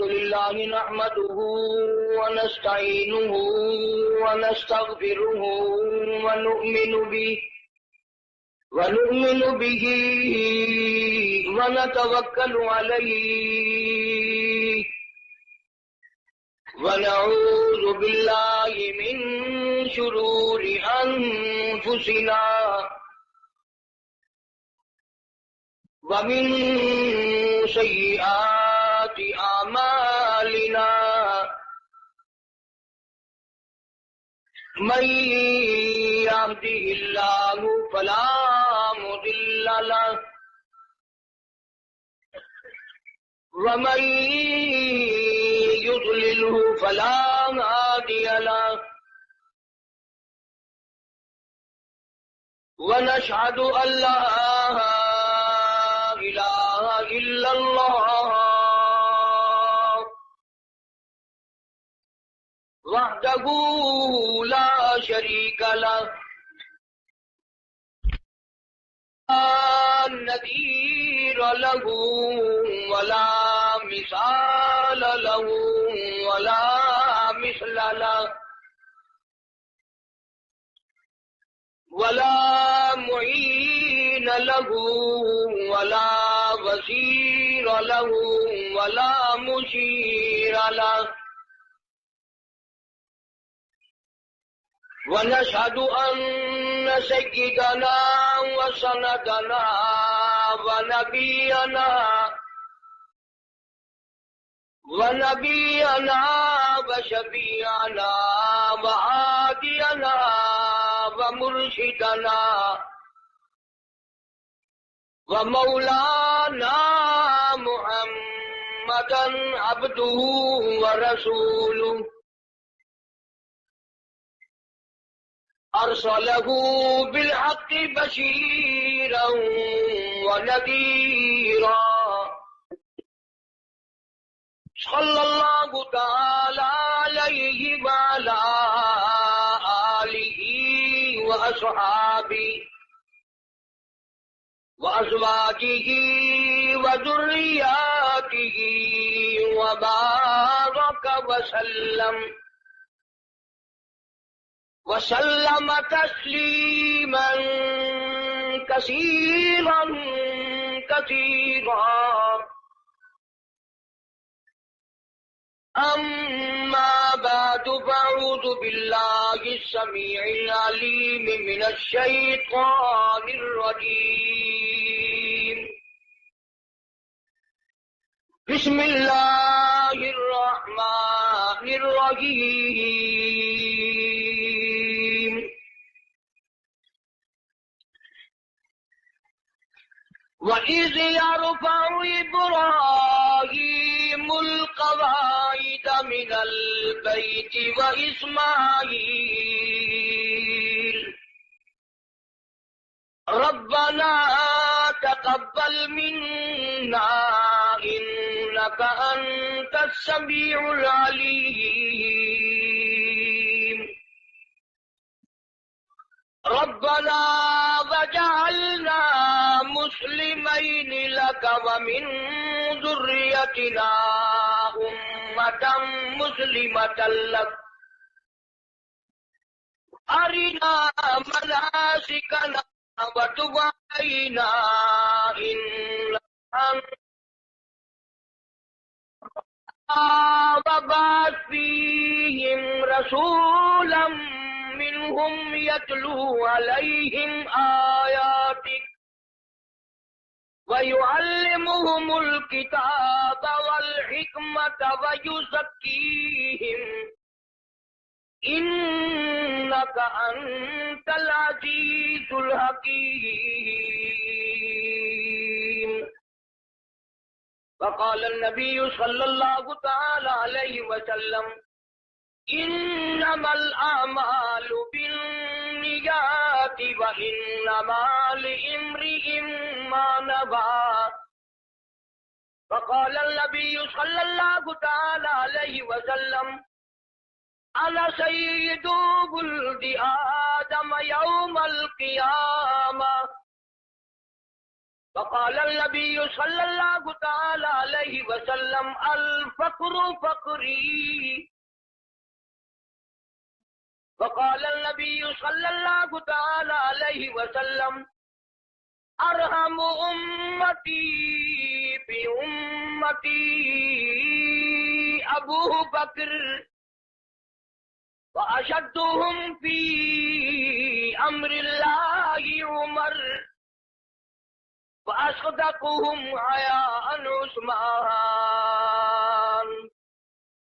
لله نحمده ونستعينه ونستغفره ونؤمن به ونتوكل عليه ونعوذ بالله من شرور أنفسنا ومن سيئات أعمالنا من يهده الله فلا مضل له ومن يضلله فلا هادي له ونشهد أن لا إله إلا الله وحده لا شريك له لا نذير له ولا مثال له ولا مثل له ولا معين له ولا وزير له ولا مشير له ونشهد أن سيدنا وسندنا ونبينا وشفيعنا وهادينا ومرشدنا ومولانا محمدا عبده ورسوله أرسله بالحق بشيرا ونذيرا صلى الله تعالى عليه وعلى آله وأصحابه وأزواجه وذرياته وبارك وسلم تسليما كثيرا كثيرا. أما بعد فأعوذ بالله السميع العليم من الشيطان الرجيم. بسم الله الرحمن الرحيم. وَإِذْ يَرْفَعُ إِبْرَاهِيمُ الْقَوَاعِدَ مِنَ الْبَيْتِ وَإِسْمَاعِيلُ رَبَّنَا تَقَبَّلْ مِنَّا إِنَّكَ أَنْتَ السَّمِيعُ الْعَلِيمُ رَبَّنَا وَاجْعَلْنَا مسلمين لك ومن ذريتنا أمة مسلمة لك أرنا مناسكنا وتب علينا إنك أنت وبعث فيهم رسولا منهم يتلو عليهم آياتك وَيُعَلِّمُهُمُ الْكِتَابَ وَالْحِكْمَةَ وَيُزَكِّيهِمْ إِنَّكَ أَنْتَ الْعَزِيزُ الْحَكِيمُ. وقال النبي صلى الله تعالى عليه وسلم إنما الأعمال بالنيات وإنما لامرئ ما نوى. وقال النبي صلى الله تعالى عليه وسلم أنا سيد ولد آدم يوم القيامة فقال النبی صلی اللہ تعالی علیہ وسلم الفقر فقری. فقال النبی صلی اللہ تعالی علیہ وسلم ارحم امتی بی امتی ابو بکر واشدهم فی امر اللہ عمر وأصدقهم حياء عثمان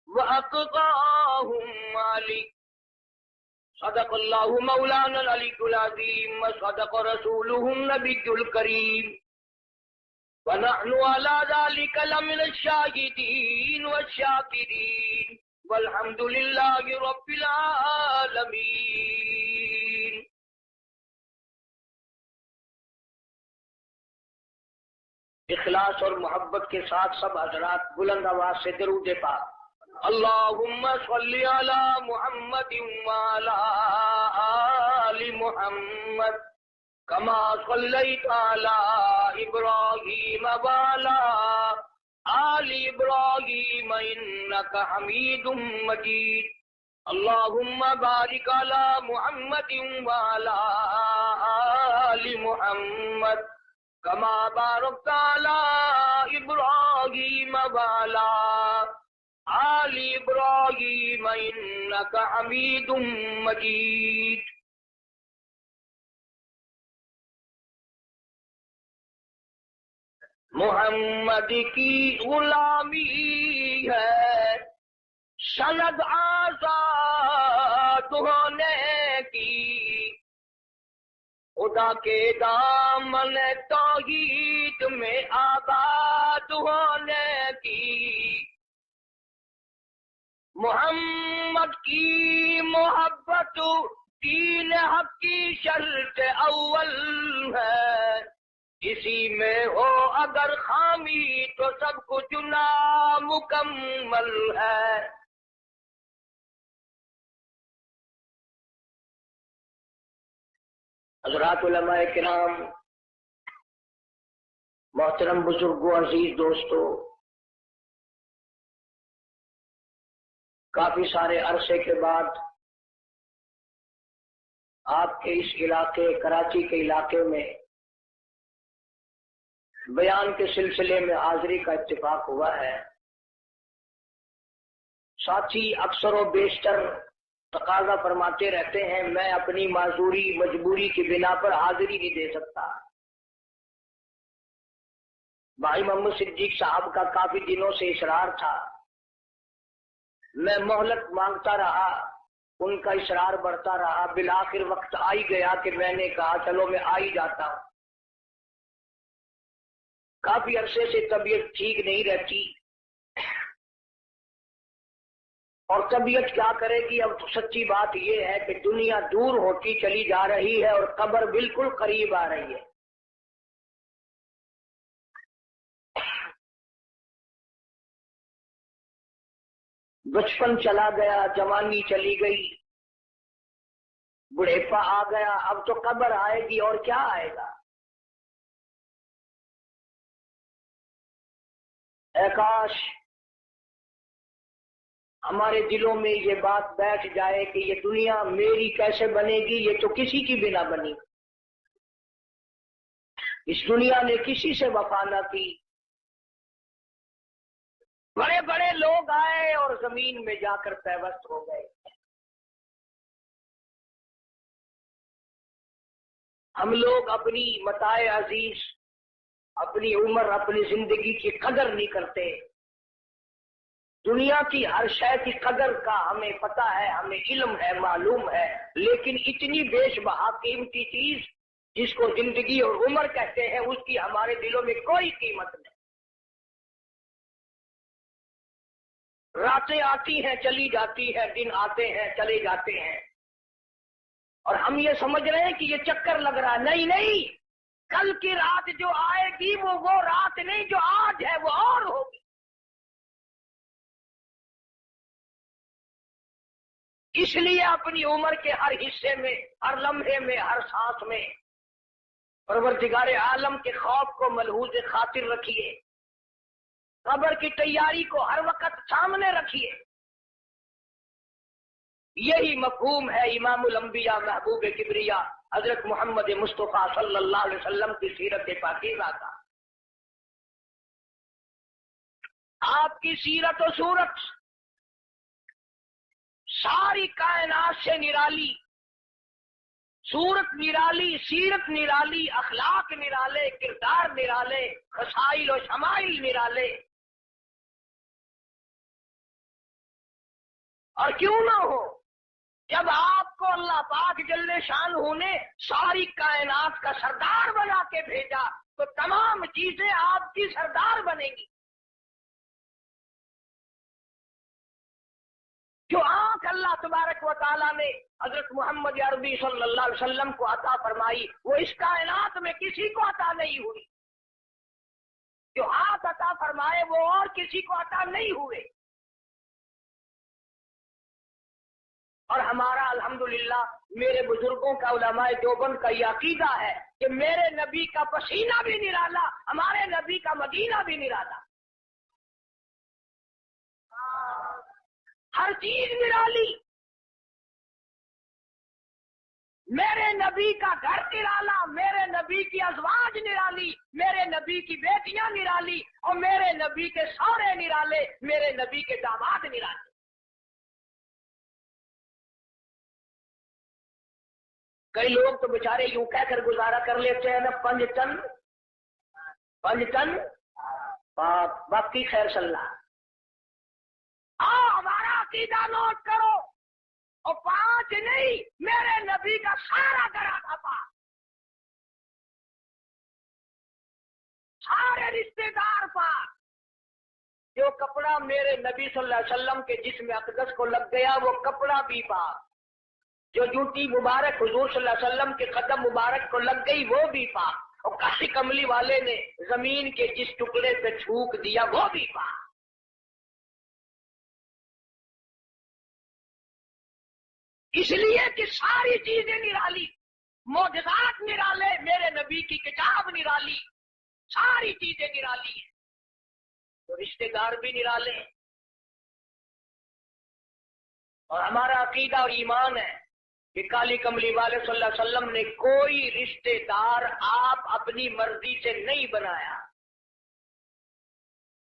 وأقضاهم علي. صدق الله مولانا العلي العظيم وصدق رسوله النبي الكريم ونحن على ذلك لمن الشاهدين والشاكرين والحمد لله رب العالمين. اخلاص اور محبت کے ساتھ سب حضرات بلند آواز سے درود پاک. اللہم صلی علی محمد وعلی آل محمد کما صلیت علی ابراہیم وعلی آل ابراہیم انک حمید مجید. اللہم بارک علی محمد وعلی آل محمد کما بارکت علی ابراہیم وعلی آل ابراہیم انک حمید مجید. محمد کی غلامی ہے سند آزاد ہونے کی، خدا کے دامن توحید میں آباد ہونے کی. محمد کی محبت دین حق کی شرط اول ہے، اسی میں ہو اگر خامی تو سب کچھ نامکمل ہے. حضرات علماء کرام، محترم بزرگوں، عزیز دوستو، کافی سارے عرصے کے بعد آپ کے اس علاقے کراچی کے علاقے میں بیان کے سلسلے میں حاضری کا اتفاق ہوا ہے. ساتھی اکثر و بیشتر تقاضا فرماتے رہتے ہیں میں اپنی معذوری مجبوری کی بنا پر حاضری نہیں دے سکتا. بھائی محمد صدیق صاحب کا کافی دنوں سے اصرار تھا، میں مہلت مانگتا رہا، ان کا اصرار بڑھتا رہا، بالآخر وقت آئی گیا کہ میں نے کہا چلو میں آ ہی جاتا ہوں. کافی عرصے سے طبیعت ٹھیک نہیں رہتی، اور طبیعت کیا کرے گی. اب سچی بات یہ ہے کہ دنیا دور ہوتی چلی جا رہی ہے اور قبر بالکل قریب آ رہی ہے. بچپن چلا گیا، جوانی چلی گئی، بڑھیپا آ گیا، اب تو قبر آئے گی اور کیا آئے گا. اے کاش ہمارے دلوں میں یہ بات بیٹھ جائے کہ یہ دنیا میری کیسے بنے گی، یہ تو کسی کی بنا بنی. اس دنیا نے کسی سے وفا نہ کی. بڑے بڑے لوگ آئے اور زمین میں جا کر پیوست ہو گئے. ہم لوگ اپنی متاع عزیز، اپنی عمر، اپنی زندگی کی قدر نہیں کرتے. دنیا کی ہر شے کی قدر کا ہمیں پتہ ہے، ہمیں علم ہے، معلوم ہے، لیکن اتنی بیش بہا قیمتی چیز جس کو زندگی اور عمر کہتے ہیں اس کی ہمارے دلوں میں کوئی قیمت نہیں. راتیں آتی ہیں چلی جاتی ہیں، دن آتے ہیں چلے جاتے ہیں، اور ہم یہ سمجھ رہے ہیں کہ یہ چکر لگ رہا ہے. نہیں نہیں، کل کی رات جو آئے گی وہ رات نہیں جو آج ہے وہ اور ہوگی. اس لیے اپنی عمر کے ہر حصے میں، ہر لمحے میں، ہر سانس میں پروردگار عالم کے خوف کو ملحوظ خاطر رکھیے، قبر کی تیاری کو ہر وقت سامنے رکھیے۔ یہی مفہوم ہے امام الانبیاء محبوب کبریا حضرت محمد مصطفیٰ صلی اللہ علیہ وسلم کی سیرت پاکیزہ کا۔ آپ کی سیرت و صورت ساری کائنات سے نرالی، صورت نرالی، سیرت نرالی، اخلاق نرالے، کردار نرالے، خصائل و شمائل نرالے۔ اور کیوں نہ ہو، جب آپ کو اللہ پاک جل شانہ نے ساری کائنات کا سردار بنا کے بھیجا تو تمام چیزیں آپ کی سردار بنیں گی۔ جو آنکھ اللہ تبارک و تعالیٰ نے حضرت محمد عربی صلی اللہ علیہ وسلم کو عطا فرمائی وہ اس کائنات میں کسی کو عطا نہیں ہوئی، جو ہاتھ عطا فرمائے وہ اور کسی کو عطا نہیں ہوئے۔ اور ہمارا الحمدللہ میرے بزرگوں کا علماء دیوبند کا یہ عقیدہ ہے کہ میرے نبی کا پسینہ بھی نرالا، ہمارے نبی کا مدینہ بھی نرالا، ہر چیز نرالی۔ میرے نبی کا گھر نرالا، میرے نبی کی ازواج نرالی، میرے نبی کی بیٹیاں نرالی، اور میرے نبی کے سورے نرالے، میرے نبی کے داماد نرالے۔ کئی لوگ تو بیچارے یوں کہہ کر گزارا کر لیتے ہیں نا، 5 ٹن باقی خیر صلاح۔ ہمارا عقیدہ نوٹ کرو، اور 5 نہیں، میرے نبی کا سارا گھرانہ تھا، سارے رشتے دار پاک۔ جو کپڑا میرے نبی صلی اللہ علیہ وسلم کے جسم اقدس کو لگ گیا وہ کپڑا بھی پاک، جو جوتی مبارک حضور صلی اللہ علیہ وسلم کے قدم مبارک کو لگ گئی وہ بھی پاک، اور کاشی کملی والے نے زمین کے جس ٹکڑے پہ تھوک دیا وہ بھی پاک۔ اس لیے کہ ساری چیزیں نرالی، معجزات نرالے، میرے نبی کی کتاب نرالی، ساری چیزیں نرالی ہیں، تو رشتے دار بھی نرالے۔ اور ہمارا عقیدہ اور ایمان ہے کہ کالی کملی والے صلی اللہ علیہ وسلم نے کوئی رشتے دار آپ اپنی مرضی سے نہیں بنایا۔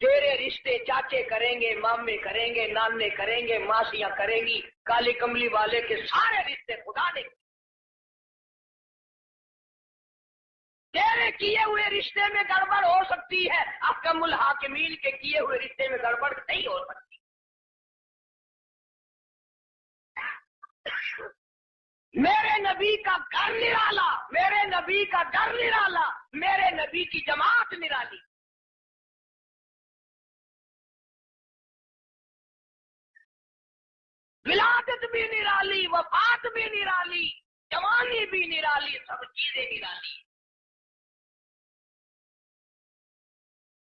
تیرے رشتے چاچے کریں گے، مامے کریں گے، نانے کریں گے، ماسیاں کریں گی، کالی کملی والے کے سارے رشتے خدا نے۔ تیرے کیے ہوئے رشتے میں گڑبڑ ہو سکتی ہے، احکم الحاکمین کے کیے ہوئے رشتے میں گڑبڑ نہیں ہو سکتی۔ میرے نبی کا گھر نرالا، میرے نبی کا گھر نرالا، میرے نبی کی جماعت نرالی۔ ولادت بھی نرالی، وفات بھی نرالی، جوانی بھی نرالی، سب چیزیں نرالی۔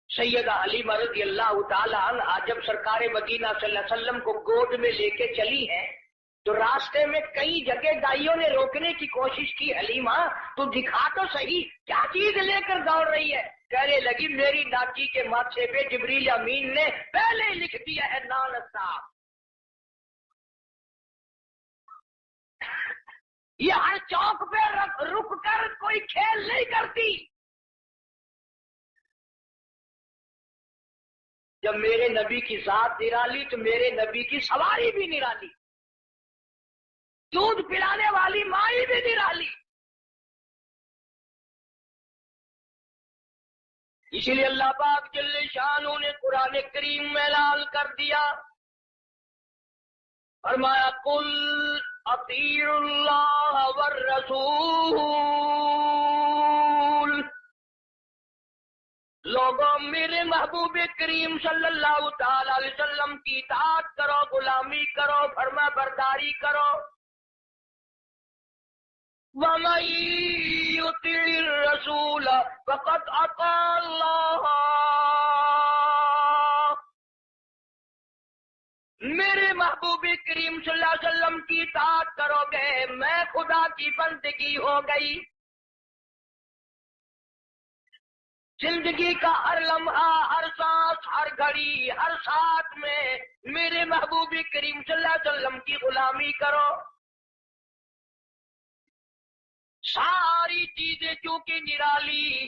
سیدہ حلیمہ رضی اللہ تعالی عنہا جب سرکار مدینہ صلی اللہ علیہ وسلم کو گود میں لے کے چلی ہیں تو راستے میں کئی جگہ دائیوں نے روکنے کی کوشش کی، حلیمہ تو دکھا تو صحیح کیا چیز لے کر دوڑ رہی ہے؟ کہنے لگی میری ناکی کے ماتھے پہ جبریل امین نے پہلے لکھ دیا ہے نان صاحب۔ یہ ہر چوک پہ رک کر کوئی کھیل نہیں کرتی۔ جب میرے نبی کی ذات نرالی تو میرے نبی کی سواری بھی نرالی، دودھ پلانے والی مائی بھی نرالی۔ اسی لیے اللہ پاک جل شانہ نے قرآن کریم میں اعلان کر دیا، فرمایا قل اطیعوا اللہ والرسول، لوگوں میرے محبوب کریم صلی اللہ تعالی علیہ وسلم کی اطاعت کرو، غلامی کرو، فرما برداری کرو۔ وَمَن يُطِعِ الرَّسُولَ فَقَدْ أَطَاعَ اللَّهَ، میرے محبوب کریم صلی اللہ علیہ وسلم کی اطاعت کرو گے میں خدا کی بندگی ہو گئی۔ زندگی کا ہر لمحہ، ہر سانس، ہر گھڑی، ہر ساتھ میں میرے محبوب کریم صلی اللہ علیہ وسلم کی غلامی کرو. ساری چیزیں چونکہ نرالی،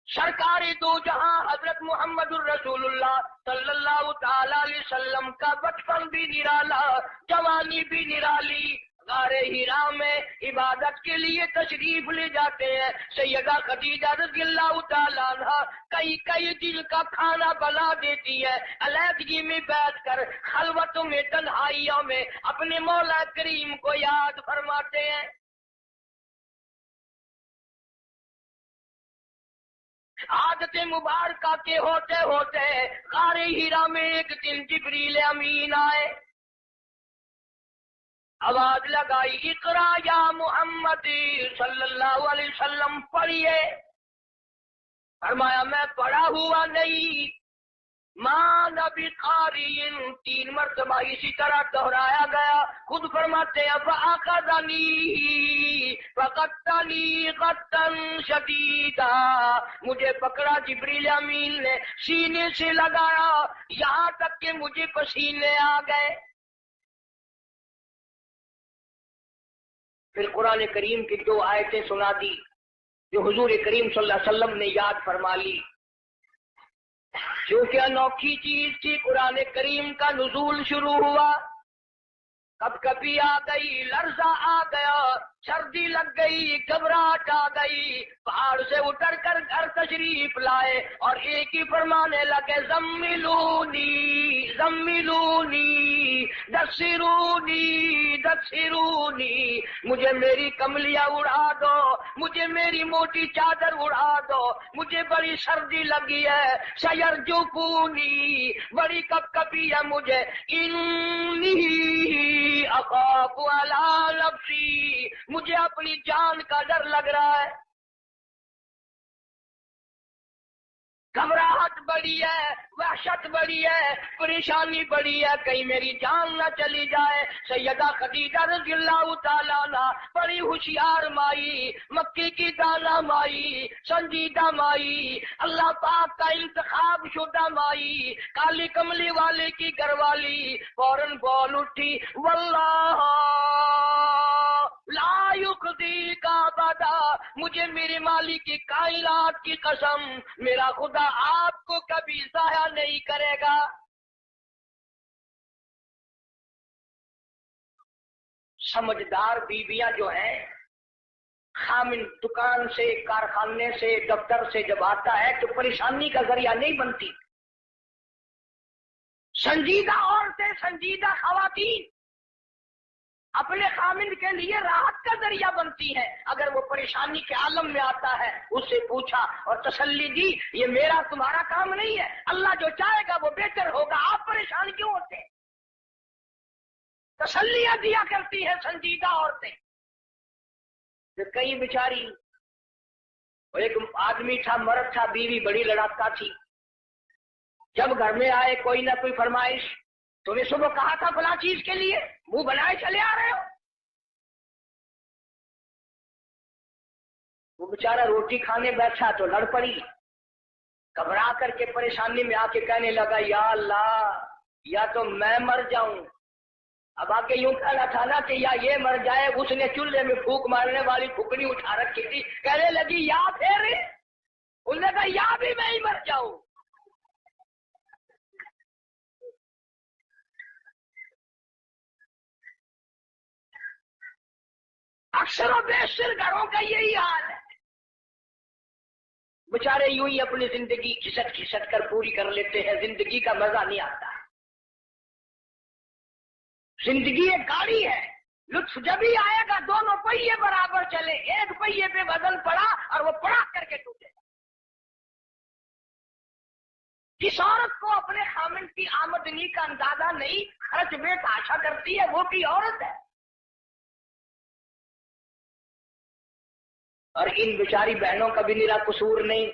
سرکار دو جہاں حضرت محمد الرسول اللہ صلی اللہ تعالی علیہ وسلم کا بچپن بھی نرالا، جوانی بھی نرالی. غار ہرا میں عبادت کے لیے تشریف لے جاتے ہیں. سیدہ خدیجہ رضی اللہ تعالیٰ عنہ کئی دن کا کھانا بنا دیتی ہے. علیحدگی میں بیٹھ کر خلوتوں میں، تنہائیوں میں اپنے مولا کریم کو یاد فرماتے ہیں. عادت مبارکہ کے ہوتے ہوتے غار ہرا میں ایک دن جبریل امین آئے، آواز لگائی، اقرا یا محمد صلی اللہ علیہ وسلم، پڑھیے. فرمایا میں پڑھا ہوا نہیں. ماں نبی قارئ، 3 مرتبہ اسی طرح دہرایا گیا. خود فرماتے ہیں فاخذنی فقتنی قتا شدیدا، مجھے پکڑا جبریل امین نے، سینے سے لگایا یہاں تک کہ مجھے پسینے آ گئے. پھر قرآن کریم کی 2 آیتیں سنا دی جو حضور کریم صلی اللہ علیہ وسلم نے یاد فرما لی. جو کہ انوکھی چیز تھی، قرآن کریم کا نزول شروع ہوا. کب کبھی آ گئی، لرزہ آ گیا، سردی لگ گئی، گھبراہٹ آ گئی. پہاڑ سے اتر کر گھر تشریف لائے اور ایک ہی فرمانے لگے، زملونی زملونی دثرونی دثرونی، مجھے میری کملیاں اڑا دو، مجھے میری موٹی چادر اڑا دو، مجھے بڑی سردی لگی ہے. سیرجفونی، بڑی کب کبھی ہے مجھے. انی اخاف علی نفسی، مجھے اپنی جان کا ڈر لگ رہا ہے. گھبراہٹ بڑی ہے، وحشت بڑی ہے، پریشانی بڑی ہے، کہیں میری جان نہ چلی جائے. سیدہ خدیجہ رضی اللہ تعالیٰ عنہ بڑی ہوشیار مائی، مکی کی دانا مائی، سنجیدہ مائی، اللہ پاک کا انتخاب شدہ مائی، کالی کملی والے کی گھر والی، فوراً بول اٹھی، واللہ لا یخزی کا ابدا، مجھے میرے مالک کی کائنات کی قسم، میرا خدا آپ کو کبھی ضائع نہیں کرے گا. سمجھدار بیویاں جو ہیں، خامن دکان سے، کارخانے سے، دفتر سے جب آتا ہے تو پریشانی کا ذریعہ نہیں بنتی. سنجیدہ عورتیں، سنجیدہ خواتین اپنے خامن کے لیے راحت کا ذریعہ بنتی ہے. اگر وہ پریشانی کے عالم میں آتا ہے، اس سے پوچھا اور تسلی دی، یہ میرا تمہارا کام نہیں ہے، اللہ جو چاہے گا وہ بہتر ہوگا، آپ پریشان کیوں ہوتے ہیں؟ تسلیاں دیا کرتی ہیں سنجیدہ عورتیں. کئی بیچاری، ایک آدمی تھا، مرد تھا، بیوی بڑی لڑاکا تھی. جب گھر میں آئے کوئی نہ کوئی فرمائش، تمہیں صبح کہا تھا فلاں چیز کے لیے، منہ بنائے چلے آ رہے ہو. وہ بیچارہ روٹی کھانے بیٹھا تو لڑ پڑی، گھبرا کر کے پریشانی میں آ کے کہنے لگا، یا اللہ، یا تو میں مر جاؤں. اب آگے یوں کہنا تھا نا کہ یا یہ مر جائے. اس نے چولہے میں پھونک مارنے والی پھکنی اٹھا رکھی تھی، کہنے لگی یا پھر، انہوں نے کہا یا بھی میں ہی مر جاؤں. اکثر و بیشتر گھروں کا یہی حال ہے. بیچارے یوں ہی اپنی زندگی کھسٹ کھسٹ کر پوری کر لیتے ہیں، زندگی کا مزہ نہیں آتا. زندگی ایک گاڑی ہے، لطف جب ہی آئے گا دونوں پہیے برابر چلے. ایک پہیے پہ وزن پڑا اور وہ پڑا کر کے ٹوٹے. جس عورت کو اپنے خامن کی آمدنی کا اندازہ نہیں، خرچ میں تاشا کرتی ہے، وہ بھی عورت ہے. اور ان بیچاری بہنوں کا بھی میرا قصور نہیں.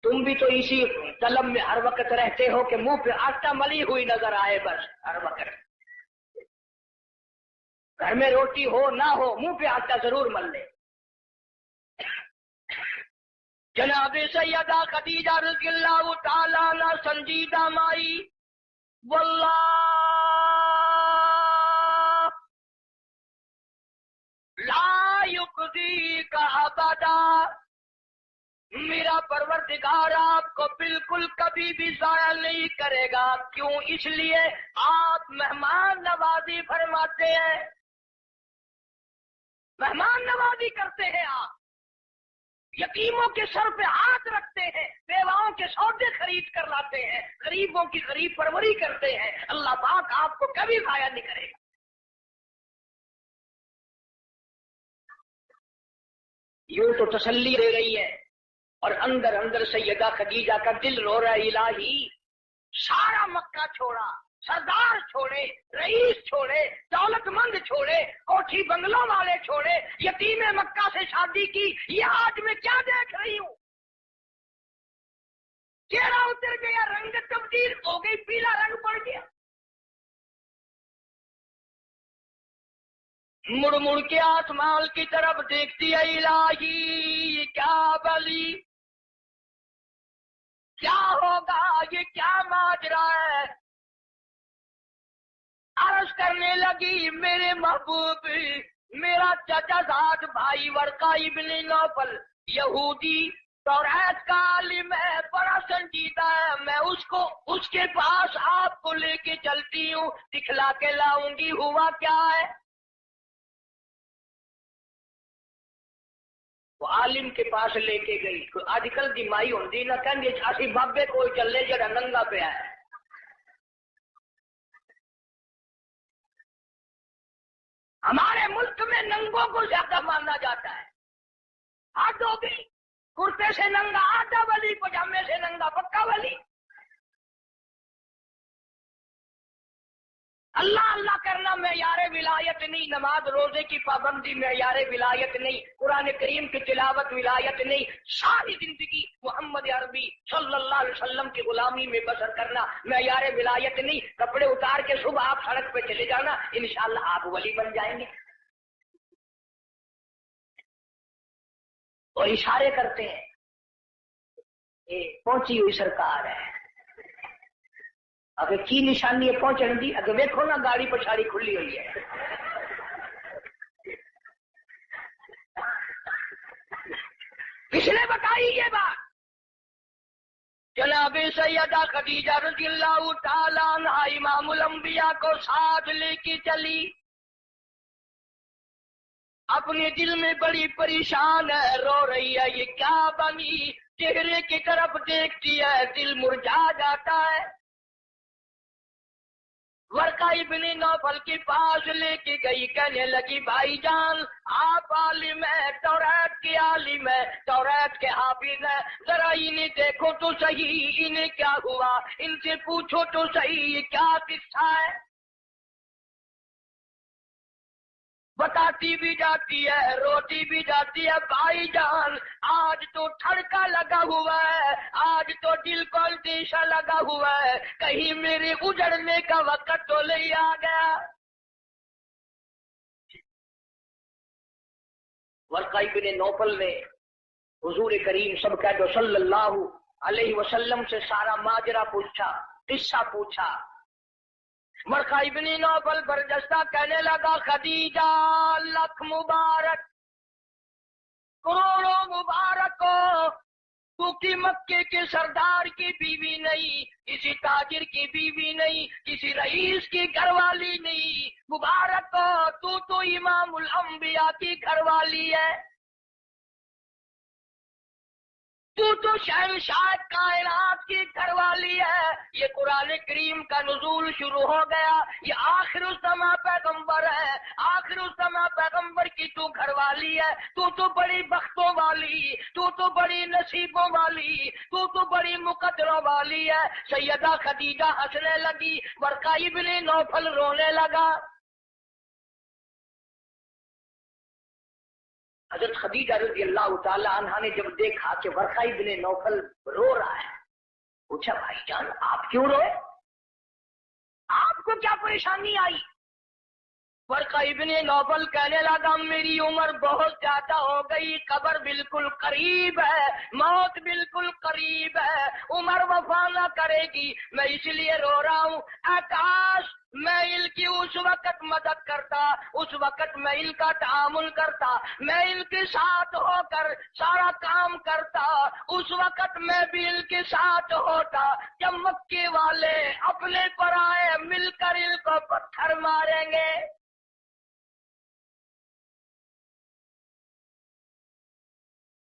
تم بھی تو اسی طلب میں ہر وقت رہتے ہو کہ منہ پہ آٹا ملی ہوئی نظر آئے، بس ہر وقت. گھر میں روٹی ہو نہ ہو، منہ پہ آٹا ضرور مل لے. جناب سیدہ خدیجہ رضی اللہ تعالیٰ عنہ سنجیدہ مائی، واللہ لا یخزیک ابدا، میرا پروردگار آپ کو بالکل کبھی بھی ضائع نہیں کرے گا۔ کیوں؟ اس لیے آپ مہمان نوازی فرماتے ہیں، مہمان نوازی کرتے ہیں، آپ یتیموں کے سر پہ ہاتھ رکھتے ہیں، بیواؤں کے سودے خرید کر لاتے ہیں، غریبوں کی غریب پروری کرتے ہیں۔ اللہ پاک آپ کو کبھی ضائع نہیں کرے گا۔ یوں تو تسلی دے رہی ہے، اور اندر اندر سیدہ خدیجہ کا دل رو رہا ہے، الہی سارا مکہ چھوڑا، سردار چھوڑے، رئیس چھوڑے، دولت مند چھوڑے، کوٹھی بنگلوں والے چھوڑے، یتیم مکہ سے شادی کی، یہ آج میں کیا دیکھ رہی ہوں؟ چہرہ اتر گیا، رنگ تبدیل ہو گئی، پیلا رنگ پڑ گیا۔ مڑ مڑ کے آسمان کی طرف دیکھتی ہے، الہی یہ کیا بلی، کیا ہوگا، یہ کیا ماجرا ہے؟ عرض کرنے لگی، میرے محبوب، میرا چچا زاد بھائی ورقہ ابن نوفل یہودی توریت کا عالم ہے، بڑا سنجیدہ ہے، میں اس کے پاس آپ کو لے کے چلتی ہوں، دکھلا کے لاؤں گی ہوا کیا ہے۔ وہ عالم کے پاس لے کے گئی۔ آج کل دی مائی ہوندی نہ کہندی اسی بابے کوئی چلے جڑا ننگا پیا ہے۔ ہمارے ملک میں ننگوں کو زیادہ مانا جاتا ہے، آدھو بھی کرتے سے ننگا آدھا ولی، پجامے سے ننگا پکا ولی۔ اللہ اللہ کرنا معیار ولایت نہیں، نماز روزے کی پابندی معیار ولایت نہیں، قرآن کریم کی تلاوت ولایت نہیں، ساری زندگی محمد عربی صلی اللہ علیہ وسلم کی غلامی میں بسر کرنا معیار ولایت نہیں۔ کپڑے اتار کے صبح آپ سڑک پہ چلے جانا، انشاءاللہ آپ ولی بن جائیں گے۔ اور اشارے کرتے ہیں، پہنچی ہوئی سرکار ہے، اگر کی نشانی ہے پہنچنے دی، اگر ویکھو نا گاڑی پچھاڑی کھلی ہوئی ہے۔ کس نے بتائی یہ بات؟ جناب سیدہ خدیجہ رضی اللہ تعالیٰ عنہ امام الانبیاء کو ساتھ لے کے چلی، اپنے دل میں بڑی پریشان ہے، رو رہی ہے، یہ کیا بنی؟ چہرے کی طرف دیکھتی ہے، دل مرجھا جاتا ہے۔ ورقہ ابن نوفل کے پاس لے کے گئی، کہنے لگی، بھائی جان آپ عالم ہیں، توریت کے عالم ہیں، توریت کے حافظ ہیں، ذرا انہیں دیکھو تو صحیح، انہیں کیا ہوا، ان سے پوچھو تو صحیح، یہ کیا قصہ ہے؟ بتاتی بھی جاتی ہے، روتی بھی جاتی ہے، بھائی جان آج تو ٹھڑکا لگا ہوا ہے، آج تو دل کو اندیشہ لگا ہوا ہے، کہیں میرے اجڑنے کا وقت تو نہیں آ گیا۔ ورقہ ابن نوفل نے حضور کریم سب کہہ دو صلی اللہ علیہ وسلم سے سارا ماجرا پوچھا، قصہ پوچھا۔ ورقہ ابن نوفل برجستہ کہنے لگا، خدیجہ لکھ مبارک، کروڑوں مبارک ہو، تو کی مکے کے سردار کی بیوی نہیں، کسی تاجر کی بیوی نہیں، کسی رئیس کی گھر والی نہیں، مبارک ہو، تو امام الانبیاء کی گھر والی ہے، تو شہنشاہ کائنات کی گھر والی ہے۔ یہ قرآن کریم کا نزول شروع ہو گیا، یہ آخر الزماں پیغمبر ہے، آخر الزماں پیغمبر کی تو گھر والی ہے، تو بڑی بختوں والی، تو بڑی نصیبوں والی، تو بڑی مقدروں والی ہے۔ سیدہ خدیجہ ہنسنے لگی، ورقہ ابن نوفل رونے لگا۔ حضرت خدیجہ رضی اللہ تعالی عنہا نے جب دیکھا کہ ورقہ ابن نوفل رو رہا ہے، پوچھا، بھائی جان آپ کیوں روئے؟ آپ کو کیا پریشانی آئی؟ ورقہ ابن نوفل کہنے لگا میری عمر بہت زیادہ ہو گئی، قبر بالکل قریب ہے، موت بالکل قریب ہے، عمر وفا نہ کرے گی، میں اس لیے رو رہا ہوں۔ کاش میں ان کی اس وقت مدد کرتا، اس وقت میں ان کا تعامل کرتا، میں ان کے ساتھ ہو کر سارا کام کرتا، اس وقت میں بھی ان کے ساتھ ہوتا جب مکے والے اپنے پر آئے مل کر ان کو پتھر ماریں گے۔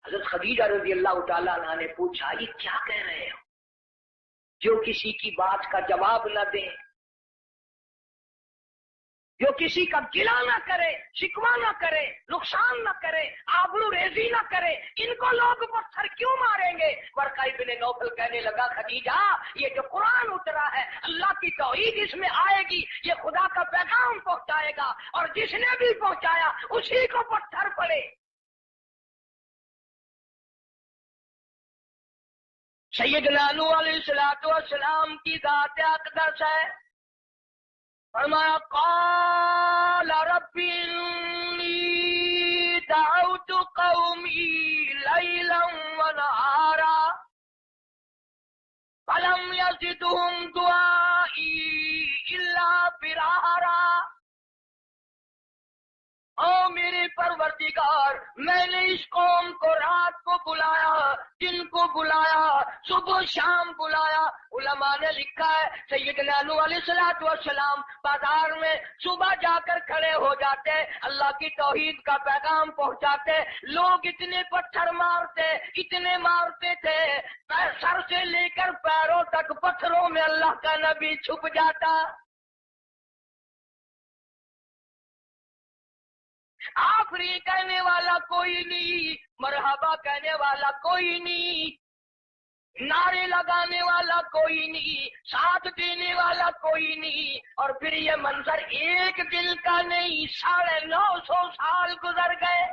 حضرت خدیجہ رضی اللہ تعالیٰ عنہ نے پوچھا یہ کیا کہہ رہے ہو، جو کسی کی بات کا جواب نہ دیں، جو کسی کا گلا نہ کرے، شکوہ نہ کرے، نقصان نہ کرے، آبرو ریزی نہ کرے، ان کو لوگ پتھر کیوں ماریں گے؟ ورقہ ابن نوفل کہنے لگا خدیجہ یہ جو قرآن اترا ہے اللہ کی توحید اس میں آئے گی، یہ خدا کا پیغام پہنچائے گا، اور جس نے بھی پہنچایا اسی کو پتھر پڑے۔ سیدنا نوح علیہ السلام کی ذات اقدس ہے، فرمایا قال رب انی دعوت قومی لیلا ونہارا فلم یزدہم دعائی الا فرارا۔ او میرے پروردگار میں نے اس قوم کو رات کو بلایا، دن کو بلایا، صبح شام بلایا۔ علماء نے لکھا ہے سیدنا نوح علیہ السلام بازار میں صبح جا کر کھڑے ہو جاتے، اللہ کی توحید کا پیغام پہنچاتے، لوگ اتنے پتھر مارتے، اتنے مارتے تھے، سر سے لے کر پیروں تک پتھروں میں اللہ کا نبی چھپ جاتا۔ آفری کہنے والا کوئی نہیں، مرحبا کہنے والا کوئی نہیں، نعرے لگانے والا کوئی نہیں، ساتھ دینے والا کوئی نہیں، اور پھر یہ منظر ایک دن کا نہیں، 950 سال گزر گئے۔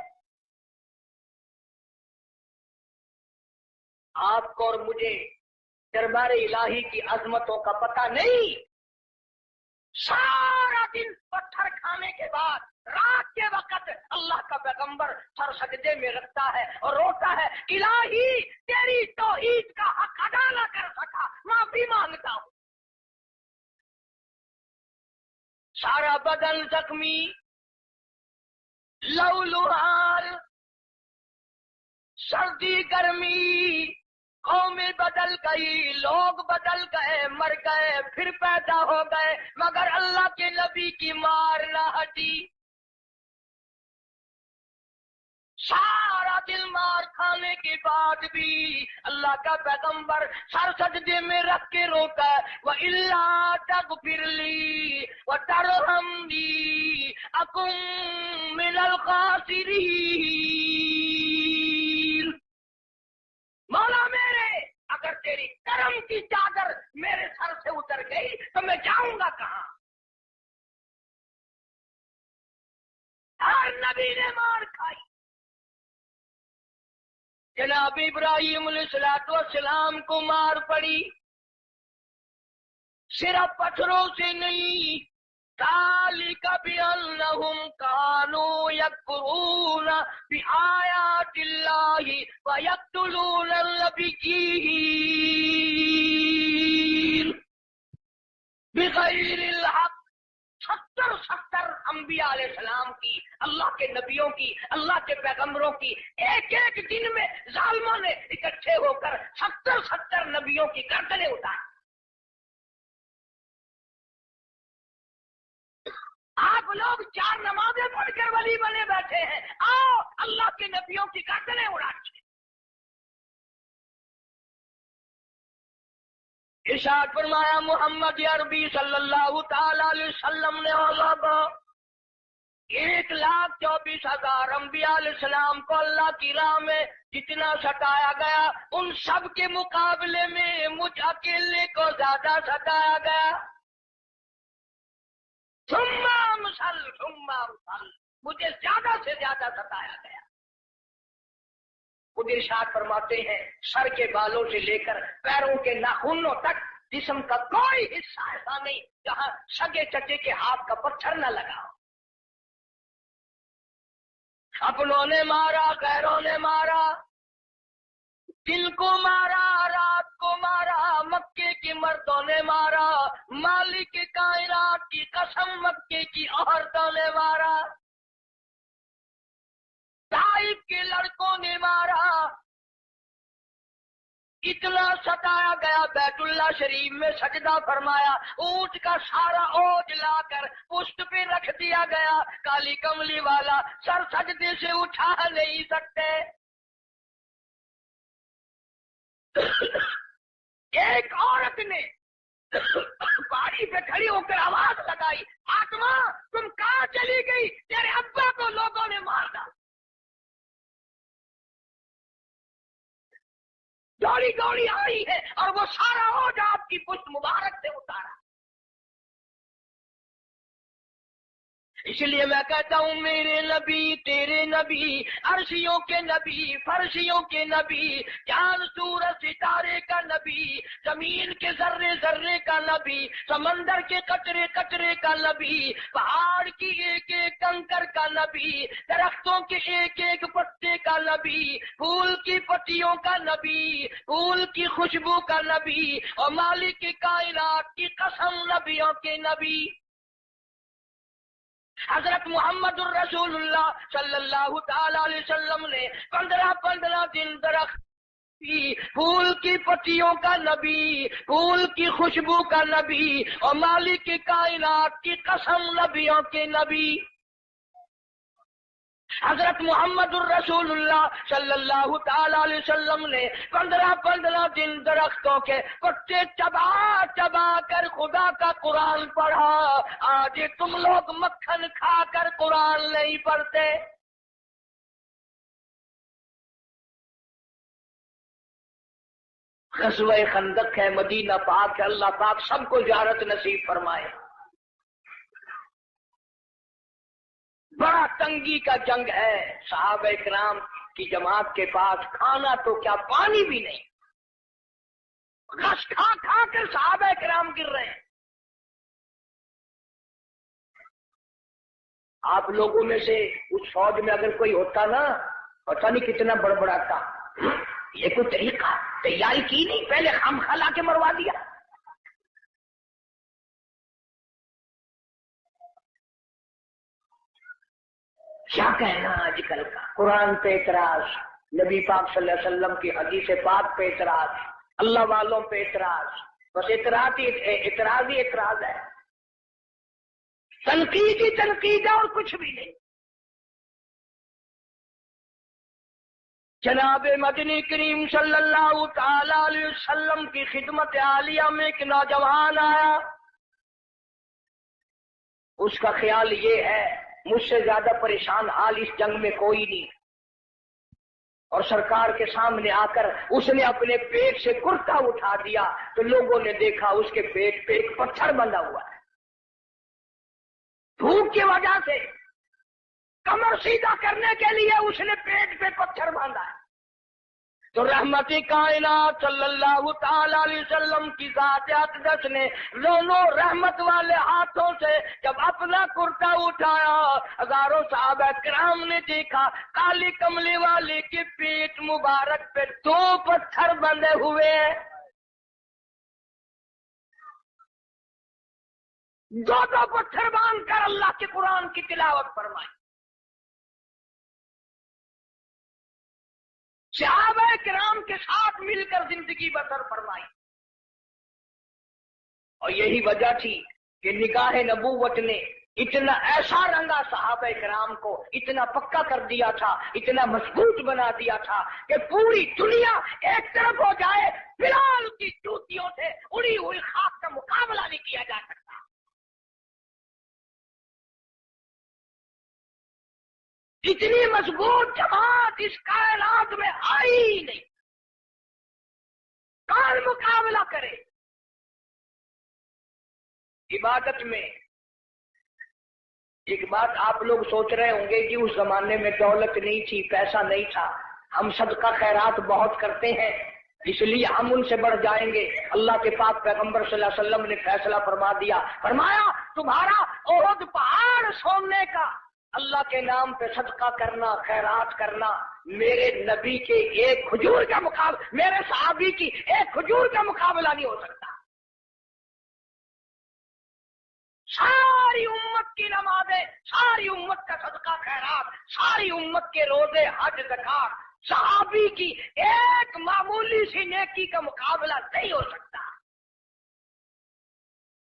آپ کو اور مجھے دربار الہی کی عظمتوں کا پتہ نہیں، سارا دن پتھر کھانے کے بعد رات کے وقت اللہ کا پیغمبر سر سجدے میں رکھتا ہے اور روتا ہے الہی تیری توحید کا حق ادا نہ کر سکا، معافی مانگتا ہوں۔ سارا بدن زخمی، لہولہال، سردی گرمی، قومیں بدل گئی، لوگ بدل گئے، مر گئے، پھر پیدا ہو گئے، مگر اللہ کے نبی کی مار نہ ہٹی۔ سارا دل مار کھانے کے بعد بھی اللہ کا پیغمبر سر سجدے میں رکھ کے روتا ہے وَإِلَّا تَغْفِرْ لِي وَتَرْحَمْنِي أَكُن مِّنَ الْخَاسِرِينَ۔ مولا میرے اگر تیری کرم کی چادر میرے سر سے اتر گئی تو میں جاؤں گا کہاں؟ ہر نبی نے مار کھائی، جناب ابراہیم علیہ السلام کو مار پڑی، صرف پتھروں سے نہیں، ذَلِكَ بِأَنَّهُمْ كَانُوا يَكْفُرُونَ بِآيَاتِ اللَّهِ وَيَقْتُلُونَ النَّبِيِّينَ بِغَيْرِ الْحَقِّ۔ 70 انبیاء علیہ السلام کی، اللہ کے نبیوں کی، اللہ کے پیغمبروں کی ایک ایک دن میں ظالموں نے اکٹھے ہو کر 70 نبیوں کی گردنیں اتار۔ آپ لوگ 4 نمازیں پڑھ کر ولی بنے بیٹھے ہیں، آؤ اللہ کے نبیوں کی گردنیں اڑاتے۔ ارشاد فرمایا محمد عربی صلی اللہ تعالی علیہ وسلم نے 1,24,000 انبیاء علیہ السلام کو اللہ کی راہ میں جتنا ستایا گیا ان سب کے مقابلے میں مجھ اکیلے کو زیادہ ستایا گیا۔ ثم امثل مجھے زیادہ سے زیادہ ستایا گیا۔ خود ارشاد فرماتے ہیں سر کے بالوں سے لے کر پیروں کے ناخنوں تک جسم کا کوئی حصہ ایسا نہیں جہاں سگے چچے کے ہاتھ کا پتھر نہ لگا ہو۔ اپنوں نے مارا، غیروں نے مارا، دن کو مارا، رات کو مارا، مکے کے مردوں نے مارا، مالک کائنات کی قسم مکے کی عورتوں نے مارا، طائف کے لڑکوں نے مارا، اتنا ستایا گیا بیت اللہ شریف میں سجدہ فرمایا، اونٹ کا سارا اوج لا کر پشت پہ رکھ دیا گیا، کالی کملی والا سر سجدے سے اٹھا نہیں سکتے۔ ایک عورت نے پہاڑی پہ کھڑی ہو کر آواز لگائی، آتما تم کہاں چلی گئی؟ تیرے ابا کو لوگوں نے مار ڈالا۔ دوڑی دوڑی آئی ہے اور وہ سارا اوج آپ کی پشت مبارک سے اتارا۔ اس لیے میں کہتا ہوں میرے نبی، تیرے نبی، عرشیوں کے نبی، فرشیوں کے نبی، چاند سورج ستارے کا نبی، زمین کے ذرے ذرے کا نبی، سمندر کے قطرے قطرے کا نبی، پہاڑ کی ایک ایک کنکر کا نبی، درختوں کے ایک ایک پتے کا نبی، پھول کی پتیوں کا نبی، پھول کی خوشبو کا نبی، اور مالک کائنات کی قسم نبیوں کے نبی حضرت محمد الرسول اللہ صلی اللہ تعالی علیہ وسلم نے 15 دن درخت پھول کی پتیوں کا نبی، پھول کی خوشبو کا نبی، اور مالک کائنات کی قسم نبیوں کے نبی حضرت محمد الرسول اللہ صلی اللہ تعالی علیہ وسلم نے 15 دن درختوں کے پتے چبا چبا کر خدا کا قرآن پڑھا۔ آج تم لوگ مکھن کھا کر قرآن نہیں پڑھتے۔ غزوہ خندق ہے، مدینہ پاک ہے، اللہ پاک سب کو زیارت نصیب فرمائے۔ بڑا تنگی کا جنگ ہے، صحابہ کرام کی جماعت کے پاس کھانا تو کیا پانی بھی نہیں، گھاس کھا کھا کر صحابہ کرام گر رہے ہیں۔ آپ لوگوں میں سے اس فوج میں اگر کوئی ہوتا نا، پتہ نہیں کتنا بڑبڑاتا، یہ کوئی طریقہ تیاری کی نہیں، پہلے خام خلا کے مروا دیا۔ کیا کہنا آج کل کا، قرآن پہ اعتراض، نبی پاک صلی اللہ علیہ وسلم کی حدیث پاک پہ اعتراض، اللہ والوں پہ اعتراض، بس اعتراض ہی اعتراض ہے، تنقید ہی تنقید ہے اور کچھ بھی نہیں۔ جناب مدنی کریم صلی اللہ تعالی علیہ وسلم کی خدمت عالیہ میں ایک نوجوان آیا، اس کا خیال یہ ہے مجھ سے زیادہ پریشان حال اس جنگ میں کوئی نہیں، اور سرکار کے سامنے آ کر اس نے اپنے پیٹ سے کرتا اٹھا دیا تو لوگوں نے دیکھا اس کے پیٹ پہ ایک پتھر بندھا ہوا ہے، بھوک کی وجہ سے کمر سیدھا کرنے کے لیے اس نے پیٹ پہ پتھر باندھا ہے۔ تو رحمت کائنات صلی اللہ تعالی علیہ وسلم کی ذات اقدس نے دونوں رحمت والے ہاتھوں سے جب اپنا کرتا اٹھایا، ہزاروں صحابہ کرام نے دیکھا کالی کملی والے کے پیٹ مبارک پہ 2 پتھر بندھے ہوئے ہیں، 2 پتھر باندھ کر اللہ کے قرآن کی تلاوت فرمائی۔ صحابہ کرام کے ساتھ مل کر زندگی بسر فرمائی، اور یہی وجہ تھی کہ نگاہ نبوت نے اتنا ایسا رنگا صحابہ کرام کو، اتنا پکا کر دیا تھا، اتنا مضبوط بنا دیا تھا کہ پوری دنیا ایک طرف ہو جائے، بلال کی جوتیوں سے اڑی ہوئی خاک کا مقابلہ نہیں کیا جا سکتا۔ اتنی مضبوط جماعت اس کائنات میں آئی ہی نہیں، کون مقابلہ کرے؟ عبادت میں ایک بات آپ لوگ سوچ رہے ہوں گے کہ اس زمانے میں دولت نہیں تھی، پیسہ نہیں تھا، ہم صدقہ خیرات بہت کرتے ہیں اس لیے ہم ان سے بڑھ جائیں گے۔ اللہ کے پاک پیغمبر صلی اللہ علیہ وسلم نے فیصلہ فرما دیا، فرمایا تمہارا احد پہاڑ سونے کا اللہ کے نام پہ صدقہ کرنا، خیرات کرنا میرے نبی کے ایک کھجور کا مقابلہ، میرے صحابی کی ایک کھجور کا مقابلہ نہیں ہو سکتا۔ ساری امت کی نمازیں، ساری امت کا صدقہ خیرات، ساری امت کے روزے، حج، زکات، صحابی کی ایک معمولی سی نیکی کا مقابلہ نہیں ہو سکتا۔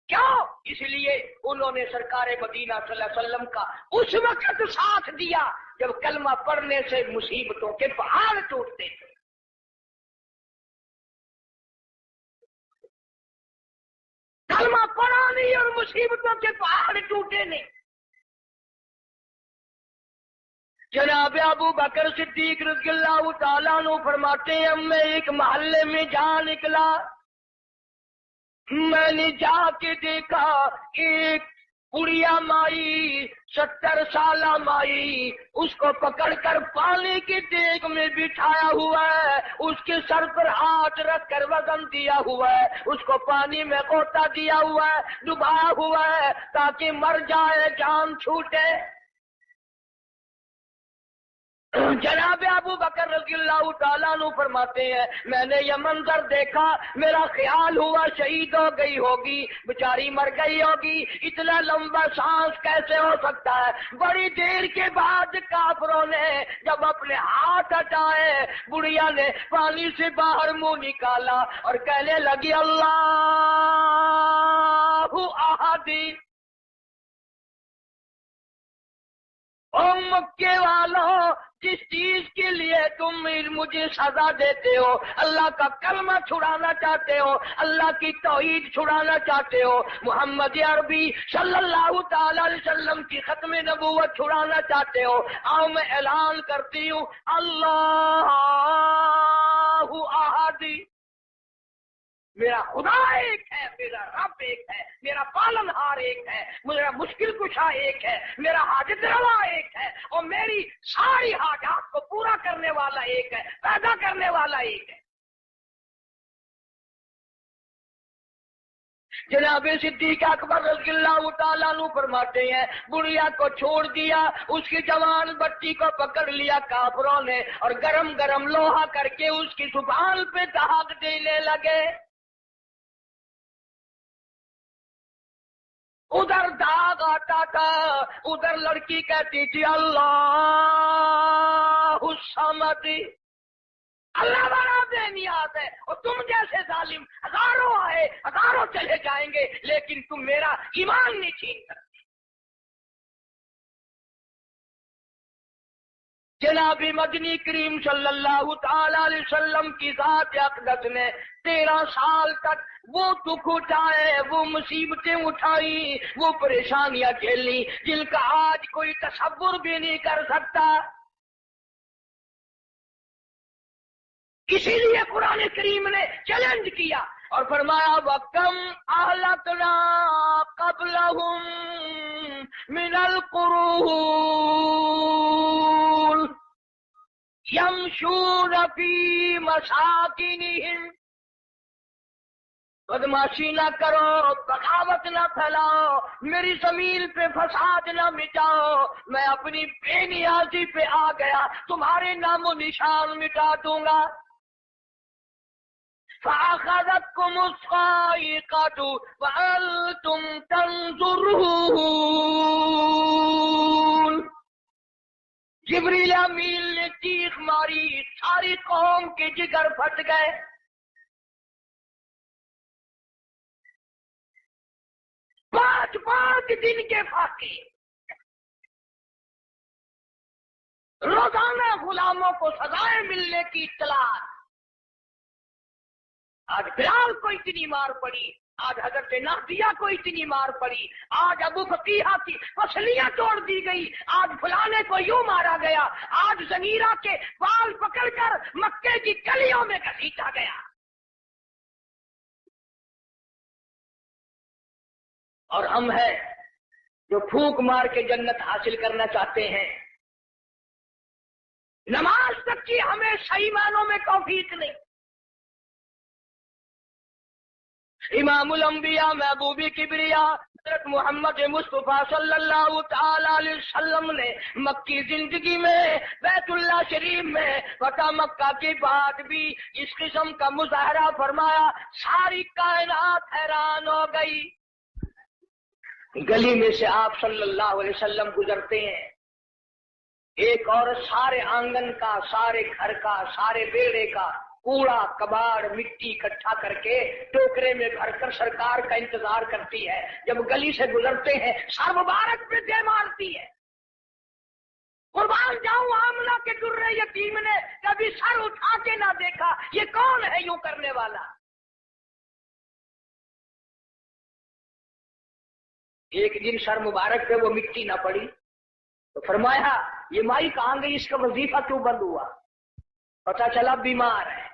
کیوں؟ اس لیے انہوں نے سرکار مدینہ صلی اللہ علیہ وسلم کا اس وقت ساتھ دیا جب کلمہ پڑھنے سے مصیبتوں کے پہاڑ ٹوٹتے تھے۔ کلمہ پڑھا نہیں اور مصیبتوں کے پہاڑ ٹوٹے نہیں۔ جناب ابو بکر صدیق رضی اللہ تعالیٰ عنہ فرماتے ہیں میں ایک محلے میں جا نکلا، میں نے جا کے دیکھا ایک بڑھیا مائی، 70 سالہ مائی، اس کو پکڑ کر پانی کی دیگ میں بٹھایا ہوا ہے، اس کے سر پر ہاتھ رکھ کر وزن دیا ہوا ہے، اس کو پانی میں غوطہ دیا ہوا ہے، ڈبایا ہوا ہے تاکہ مر جائے، جان چھوٹے۔ جناب ابو بکر رضی اللہ تعالیٰ عنہ فرماتے ہیں میں نے یہ منظر دیکھا، میرا خیال ہوا شہید ہو گئی ہوگی، بیچاری مر گئی ہوگی، اتنا لمبا سانس کیسے ہو سکتا ہے؟ بڑی دیر کے بعد کافروں نے جب اپنے ہاتھ ہٹائے، بڑھیا نے پانی سے باہر منہ نکالا اور کہنے لگی اللہ احد۔ او مکے والوں، جس چیز کے لیے تم مجھے سزا دیتے ہو، اللہ کا کلمہ چھڑانا چاہتے ہو، اللہ کی توحید چھڑانا چاہتے ہو، محمد عربی صلی اللہ تعالی علیہ وسلم کی ختم نبوت چھڑانا چاہتے ہو، آؤ میں اعلان کرتی ہوں اللہ احد، میرا خدا ایک ہے، میرا رب ایک ہے، میرا پالن ہار ایک ہے، میرا مشکل کشا ایک ہے، میرا حاجت روا ایک ہے، اور میری ساری حاجات کو پورا کرنے والا ایک ہے، پیدا کرنے والا ایک ہے۔ جناب صدیق اکبر رضی اللہ تعالیٰ عنہ فرماتے ہیں بڑھیا کو چھوڑ دیا، اس کی جوان بچی کو پکڑ لیا کافروں نے اور گرم گرم لوہا کر کے اس کی زبان پہ داغ دینے لگے۔ ادھر داغ آتا تھا، ادھر لڑکی کہتی تھی اللہ الصمد، اللہ بڑا بے نیاز ہے، اور تم جیسے ظالم ہزاروں آئے ہزاروں چلے جائیں گے لیکن تم میرا ایمان نہیں چھین سکتے۔ جناب مدنی کریم صلی اللہ تعالی علیہ وسلم کی ذات اقدس نے 13 سال تک وہ دکھ اٹھائے، وہ مصیبتیں اٹھائی، وہ پریشانیاں جھیلی جن کا آج کوئی تصور بھی نہیں کر سکتا۔ اسی لیے قرآن کریم نے چیلنج کیا اور فرمایا وَكَمْ أَهْلَكْنَا قَبْلَهُمْ مِنَ الْقُرُونِ يَمْشُونَ فِي مَسَاكِنِهِمْ، بدماشی نہ کرو، بغاوت نہ پھیلاؤ، میری زمین پہ فساد نہ مٹاؤ، میں اپنی بے نیازی پہ آ گیا، تمہارے نام و نشان مٹا دوں گا۔ فَأَخَذَتْكُمُ الصَّاعِقَةُ وَأَنْتُمْ تَنْظُرُونَ، جبریل امین نے چیخ ماری، ساری قوم کے جگر پھٹ گئے۔ پانچ دن کے فاقے، روزانہ غلاموں کو سزائیں ملنے کی اطلاع۔ آج بلال کو اتنی مار پڑی، آج حضرت نافیہ کو اتنی مار پڑی، آج ابو فقیہ کی پسلیاں توڑ دی گئی، آج فلانے کو یوں مارا گیا، آج زمیرہ کے بال پکڑ کر مکے کی گلیوں میں گھسیٹا گیا۔ اور ہم ہیں جو پھونک مار کے جنت حاصل کرنا چاہتے ہیں، نماز تک کی ہمیں صحیح معنوں میں توفیق نہیں۔ امام الانبیاء محبوب کبریا حضرت محمد مصطفیٰ صلی اللہ تعالی علیہ وسلم نے مکی زندگی میں بیت اللہ شریف میں فتح مکہ کے بعد بھی اس قسم کا مظاہرہ فرمایا، ساری کائنات حیران ہو گئی۔ گلی میں سے آپ صلی اللہ علیہ وسلم گزرتے ہیں، ایک عورت سارے آنگن کا، سارے گھر کا، سارے بیڑے کا کوڑا کباڑ مٹی اکٹھا کر کے ٹوکرے میں بھر کر سرکار کا انتظار کرتی ہے۔ جب گلی سے گزرتے ہیں سر مبارک پہ دے مارتی ہے۔ قربان جاؤں آمنہ کے درے یتیم نے کبھی سر اٹھا کے نہ دیکھا، یہ کون ہے یوں کرنے والا؟ ایک دن سر مبارک پہ وہ مٹی نہ پڑی تو فرمایا یہ مائی کہاں گئی، اس کا وظیفہ کیوں بند ہوا؟ پتہ چلا بیمار ہے۔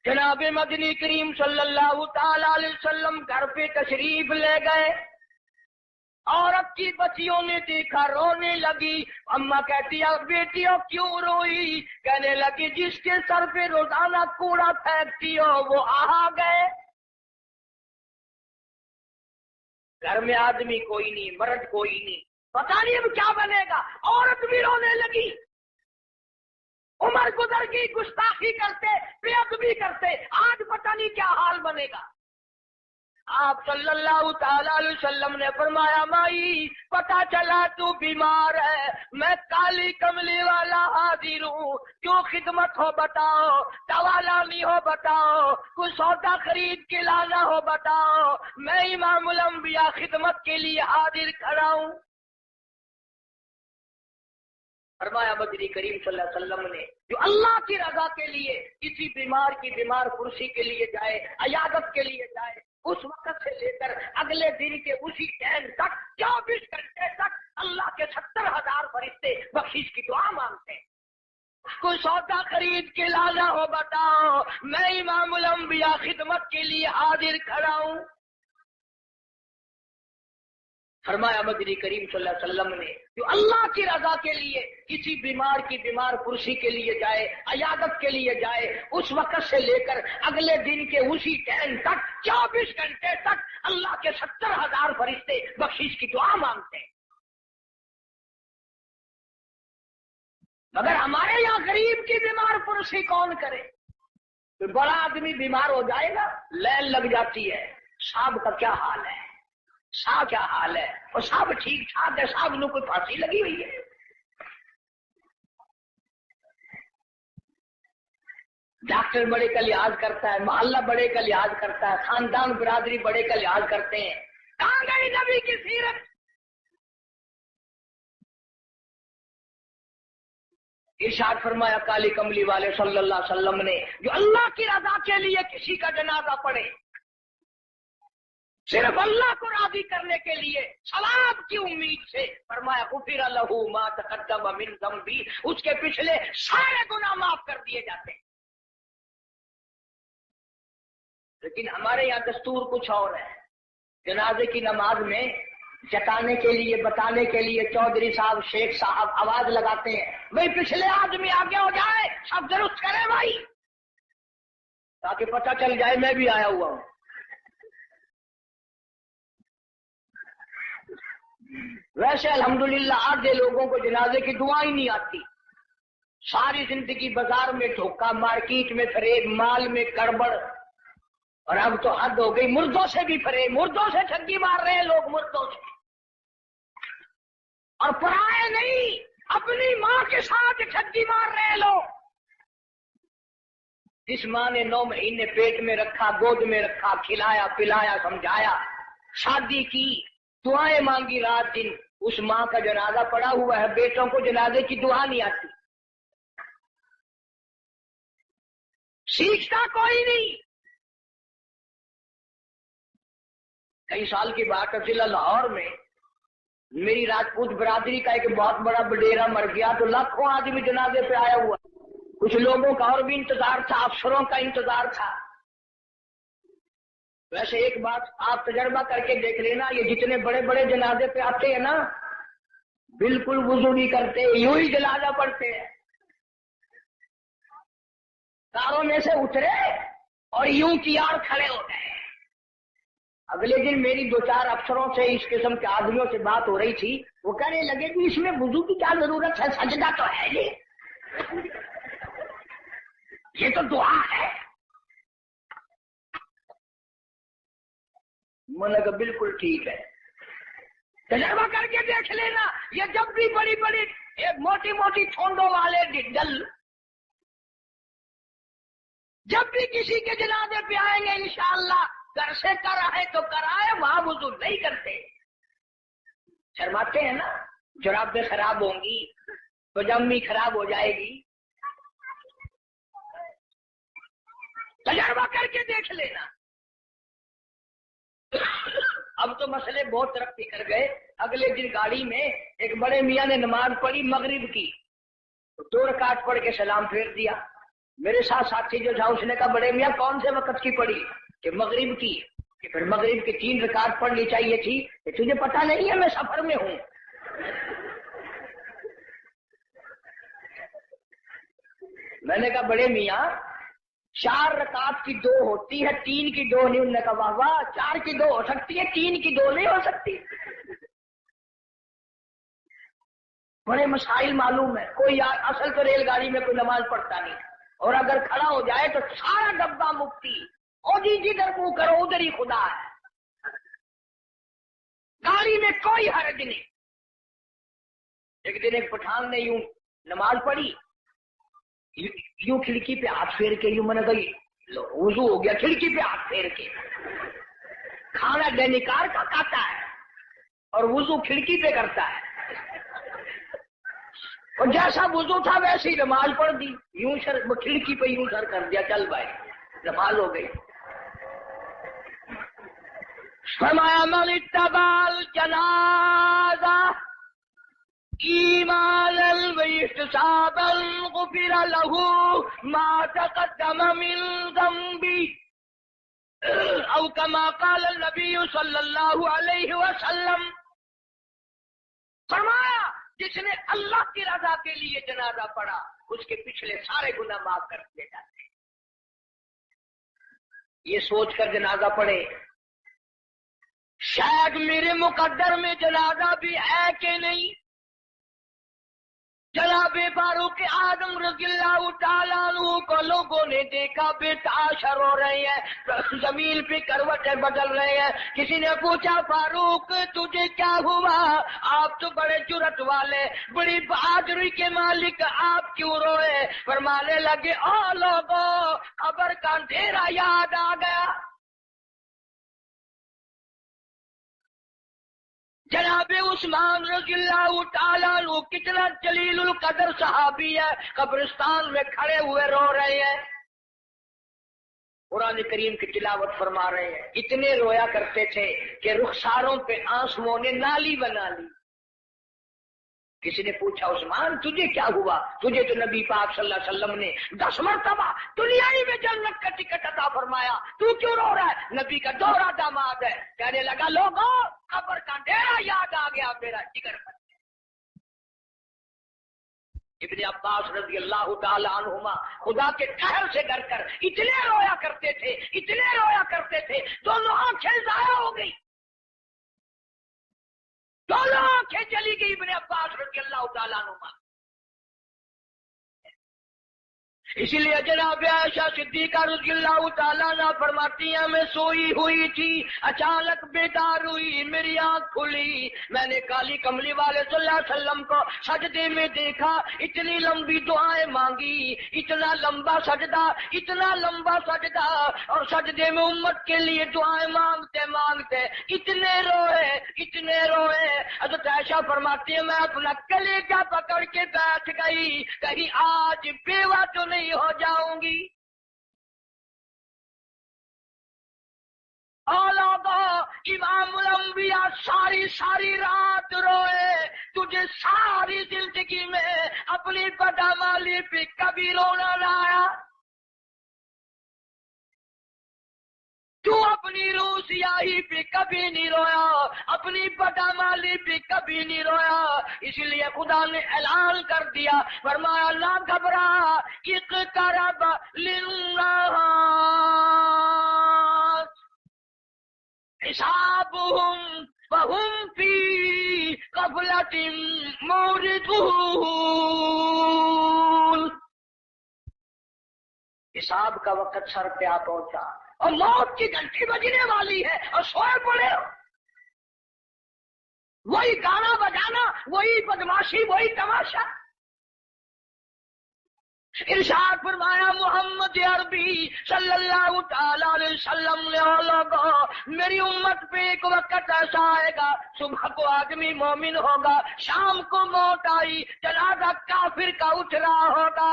جناب مدنی کریم صلی اللہ تعالی علیہ وسلم گھر پہ تشریف لے گئے، عورت کی بچیوں نے دیکھا رونے لگی۔ اماں کہتی ہے بیٹیوں کیوں روئی؟ کہنے لگی جس کے سر پہ روزانہ کوڑا پھینکتی ہو وہ آ گئے۔ گھر میں آدمی کوئی نہیں، مرد کوئی نہیں، پتہ نہیں اب کیا بنے گا۔ عورت بھی رونے لگی۔ عمر گزر گئی، گستاخی کرتے، بے ادبی کرتے، آج پتہ نہیں کیا حال بنے گا۔ آپ صلی اللہ تعالی علیہ وسلم نے فرمایا مائی پتہ چلا تو بیمار ہے، میں کالی کملی والا حاضر ہوں، کیوں خدمت ہو بتاؤ، دوا لانی ہو بتاؤ، کوئی سودا خرید کے لانا ہو بتاؤ، میں امام الانبیاء خدمت کے لیے حاضر کھڑا ہوں۔ فرمایا مدنی کریم صلی اللہ علیہ وسلم نے جو اللہ کی رضا کے لیے کسی بیمار کی بیمار کرسی کے لیے جائے، عیادت کے لیے جائے، اس وقت سے لے کر اگلے دن کے اسی ٹائم تک 24 گھنٹے تک اللہ کے 70,000 فرشتے بخشش کی دعا مانگتے ہیں۔ کوئی سودا خرید کے لانا ہو بتاؤ، میں امام الانبیاء خدمت کے لیے حاضر کھڑا ہوں۔ فرمایا مدنی کریم صلی اللہ علیہ وسلم نے جو اللہ کی رضا کے لیے کسی بیمار کی بیمار کرسی کے لیے جائے، عیادت کے لیے جائے، اس وقت سے لے کر اگلے دن کے اسی ٹائم تک 24 گھنٹے تک اللہ کے 70,000 فرشتے بخشش کی دعا مانگتے ہیں۔ مگر ہمارے یہاں غریب کی بیمار کرسی کون کرے؟ تو بڑا آدمی بیمار ہو جائے گا، لائن لگ جاتی ہے، صاحب کا کیا حال ہے، صاحب کیا حال ہے، اور صاحب ٹھیک ٹھاک ہے، صاحب نے کوئی پھانسی لگی ہوئی ہے۔ ڈاکٹر بڑے کا لحاظ کرتا ہے، محلہ بڑے کا لحاظ کرتا ہے، خاندان برادری بڑے کا لحاظ کرتے ہیں۔ کہاں گئی نبی کی سیرت؟ ارشاد فرمایا کالی کملی والے صلی اللہ علیہ وسلم نے جو اللہ کی رضا کے لیے کسی کا جنازہ پڑھے، صرف اللہ کو راضی کرنے کے لیے، ثواب کی امید سے، فرمایا غفر لہ ما تقدم من ذنبی، اس کے پچھلے سارے گناہ معاف کر دیے جاتے ہیں۔ لیکن ہمارے یہاں دستور کچھ اور ہے۔ جنازے کی نماز میں جتانے کے لیے، بتانے کے لیے چودھری صاحب، شیخ صاحب آواز لگاتے ہیں، بھائی پچھلے آدمی آگے ہو جائے، سب درست کرے بھائی، تاکہ پتہ چل جائے میں بھی آیا ہوا ہوں۔ ویسے الحمدللہ آدھے لوگوں کو جنازے کی دعا ہی نہیں آتی، ساری زندگی بازار میں دھوکہ، مارکیٹ میں فریب، مال میں گڑبڑ، اور اب تو حد ہو گئی، مردوں سے بھی فریب، مردوں سے ٹھگی مار رہے ہیں لوگ، مردوں سے، اور پرائے نہیں، اپنی ماں کے ساتھ ٹھگی مار رہے ہیں لوگ۔ جس ماں نے 9 مہینے پیٹ میں رکھا، گود میں رکھا، کھلایا پلایا سمجھایا، شادی کی، دعائیں مانگی رات دن، اس ماں کا جنازہ پڑا ہوا ہے، بیٹوں کو جنازے کی دعا نہیں آتی، سیکھتا کوئی نہیں۔ کئی سال کی بات ہے، ضلع لاہور میں میری راجپوت برادری کا ایک بہت بڑا بڈیرا مر گیا تو لاکھوں آدمی جنازے پہ آیا ہوا، کچھ لوگوں کا اور بھی انتظار تھا، افسروں کا انتظار تھا۔ ویسے ایک بات آپ تجربہ کر کے دیکھ لینا، یہ جتنے بڑے بڑے جنازے پہ آتے ہیں نا، بالکل وضو نہیں کرتے، یوں ہی جنازہ پڑھتے ہیں، کاروں میں سے اترے اور یوں کی یار کھڑے ہو گئے۔ اگلے دن میری 2-4 افسروں سے اس قسم کے آدمیوں سے بات ہو رہی تھی، وہ کہنے لگے کہ اس میں وضو کی کیا ضرورت ہے، سجدہ تو ہے یہ تو دعا ہے۔ میں نے کہا بالکل ٹھیک ہے، تجربہ کر کے دیکھ لینا، یہ جب بھی بڑی بڑی موٹی موٹی ٹھونڈوں والے ڈل جب بھی کسی کے جنازے پہ آئیں گے انشاءاللہ گھر سے کرائے تو کرائے، وہاں وضو نہیں کرتے، شرماتے ہیں نا، جرابیں خراب ہوں گی، پجامی خراب ہو جائے گی، تجربہ کر کے دیکھ لینا۔ اب تو مسئلے بہت ترقی کر گئے۔ اگلے دن گاڑی میں ایک بڑے میاں نے نماز پڑھی مغرب کی، 2 رکعت پڑھ کے سلام پھیر دیا۔ میرے ساتھ ساتھی جو تھا اس نے کہا بڑے میاں کون سے وقت کی پڑھی؟ کہ مغرب کی۔ کہ پھر مغرب کی 3 رکعت پڑھنی چاہیے تھی۔ کہ تجھے پتا نہیں ہے میں سفر میں ہوں؟ میں نے کہا بڑے میاں 4 رکعت کی 2 ہوتی ہے، 3 کی 2 نہیں۔ انہوں نے کہا واہ واہ، 4 کی 2 ہو سکتی ہے، 3 کی 2 نہیں ہو سکتی۔ بڑے مسائل معلوم ہے۔ کوئی اصل تو ریل گاڑی میں کوئی نماز پڑھتا نہیں، اور اگر کھڑا ہو جائے تو سارا ڈبہ مفتی، اور جدھر منہ کرو ادھر ہی خدا ہے۔ گاڑی میں کوئی حرج نہیں۔ ایک دن ایک پٹھان نے یوں نماز پڑھی، یوں کھڑکی پہ ہاتھ پھیر کے، یوں میں نے کہا وضو ہو گیا، کھڑکی پہ ہاتھ پھیر کے۔ کھانا ڈینیکار کا کھاتا ہے اور وضو کھڑکی پہ کرتا ہے، اور جیسا وضو تھا ویسے ہی نماز پڑھ دی، یوں سر کھڑکی پہ یوں سر کر دیا، چل بھائی نماز ہو گئی۔ فرمایا من اتبع الجنازہ ایمانا واحتسابا غفر له ما تقدم من ذنبه او كما قال النبی صلی اللہ علیہ وسلم۔ فرمایا جس نے اللہ کی رضا کے لیے جنازہ پڑھا اس کے پچھلے سارے گناہ معاف کر دیے جاتے ہیں۔ یہ سوچ کر جنازہ پڑھے شاید میرے مقدر میں جنازہ بھی ہے کہ نہیں۔ جناب فاروق اعظم رضی اللہ تعالیٰ عنہ کو لوگوں نے دیکھا بے تحاشر ہو رہے ہیں، زمین پہ کروٹیں بدل رہے ہیں۔ کسی نے پوچھا فاروق تجھے کیا ہوا؟ آپ تو بڑے جرأت والے، بڑی بہادری کے مالک، آپ کیوں روئے؟ فرمانے لگے او لوگوں قبر کا اندھیرا یاد آ گیا۔ جناب عثمان رضی اللہ تعالیٰ عنہ کتنا جلیل القدر صحابی ہے، قبرستان میں کھڑے ہوئے رو رہے ہیں، قرآن کریم کی تلاوت فرما رہے ہیں۔ اتنے رویا کرتے تھے کہ رخساروں پہ آنسوؤں نے نالی بنا لی۔ کسی نے پوچھا عثمان تجھے کیا ہوا؟ تجھے تو نبی پاک صلی اللہ علیہ وسلم نے 10 مرتبہ دنیائی میں جنت کا ٹکٹ عطا فرمایا، تو کیوں رو رہا ہے؟ نبی کا دوہرا داماد ہے۔ کہنے لگا لوگوں قبر کا ڈیرا یاد آ گیا، میرا جگر بن گیا۔ ابن عباس رضی اللہ تعالی عنہما خدا کے قہر سے ڈر کر اتنے رویا کرتے تھے، اتنے رویا کرتے تھے، دونوں آنکھیں ضائع ہو گئی، دونوں آنکھیں چلی گئی ابن عباس رضی اللہ تعالیٰ عنہما۔ اسی لیے جناب عائشہ صدیقہ رضی اللہ تعالیٰ عنہ فرماتی ہیں میں سوئی ہوئی تھی، اچانک بیدار ہوئی، میری آنکھ کھلی، میں نے کالی کملی والے صلی اللہ علیہ وسلم کو سجدے میں دیکھا، اتنی لمبی دعائیں مانگی، اتنا لمبا سجدہ، اتنا لمبا سجدہ، اور سجدے میں امت کے لیے دعائیں مانگتے مانگتے اتنے روئے، اتنے روئے۔ حضرت عائشہ فرماتی ہیں میں اپنا کلیجہ پکڑ کے بیٹھ گئی، کہیں آج بیوہ تو نہیں ہو جاؤں گی۔ امام الانبیاء ساری رات روئے، تجھے ساری زندگی میں اپنی بدعمالی پہ کبھی رونا نہ آیا؟ تو اپنی روح سیاہی پہ کبھی نہیں رویا، اپنی بدعمالی پہ کبھی نہیں رویا، اسی لیے خدا نے اعلان کر دیا، فرمایا نہ گھبرا، اقترب للناس، حسابهم فهم في غفلة معرضون. حساب کا وقت سر پہ آ پہنچا اور موت کی گھنٹی بجنے والی ہے اور سوئے پڑے ہو. وہی گانا بجانا، وہی بدماشی، وہی تماشا. ارشاد فرمایا محمد عربی صلی اللہ تعالی علیہ وسلم نے لوگوں، میری امت پہ ایک وقت ایسا آئے گا، صبح کو آدمی مومن ہوگا، شام کو موت آئی جنازہ کافر کا اٹھ رہا ہوگا.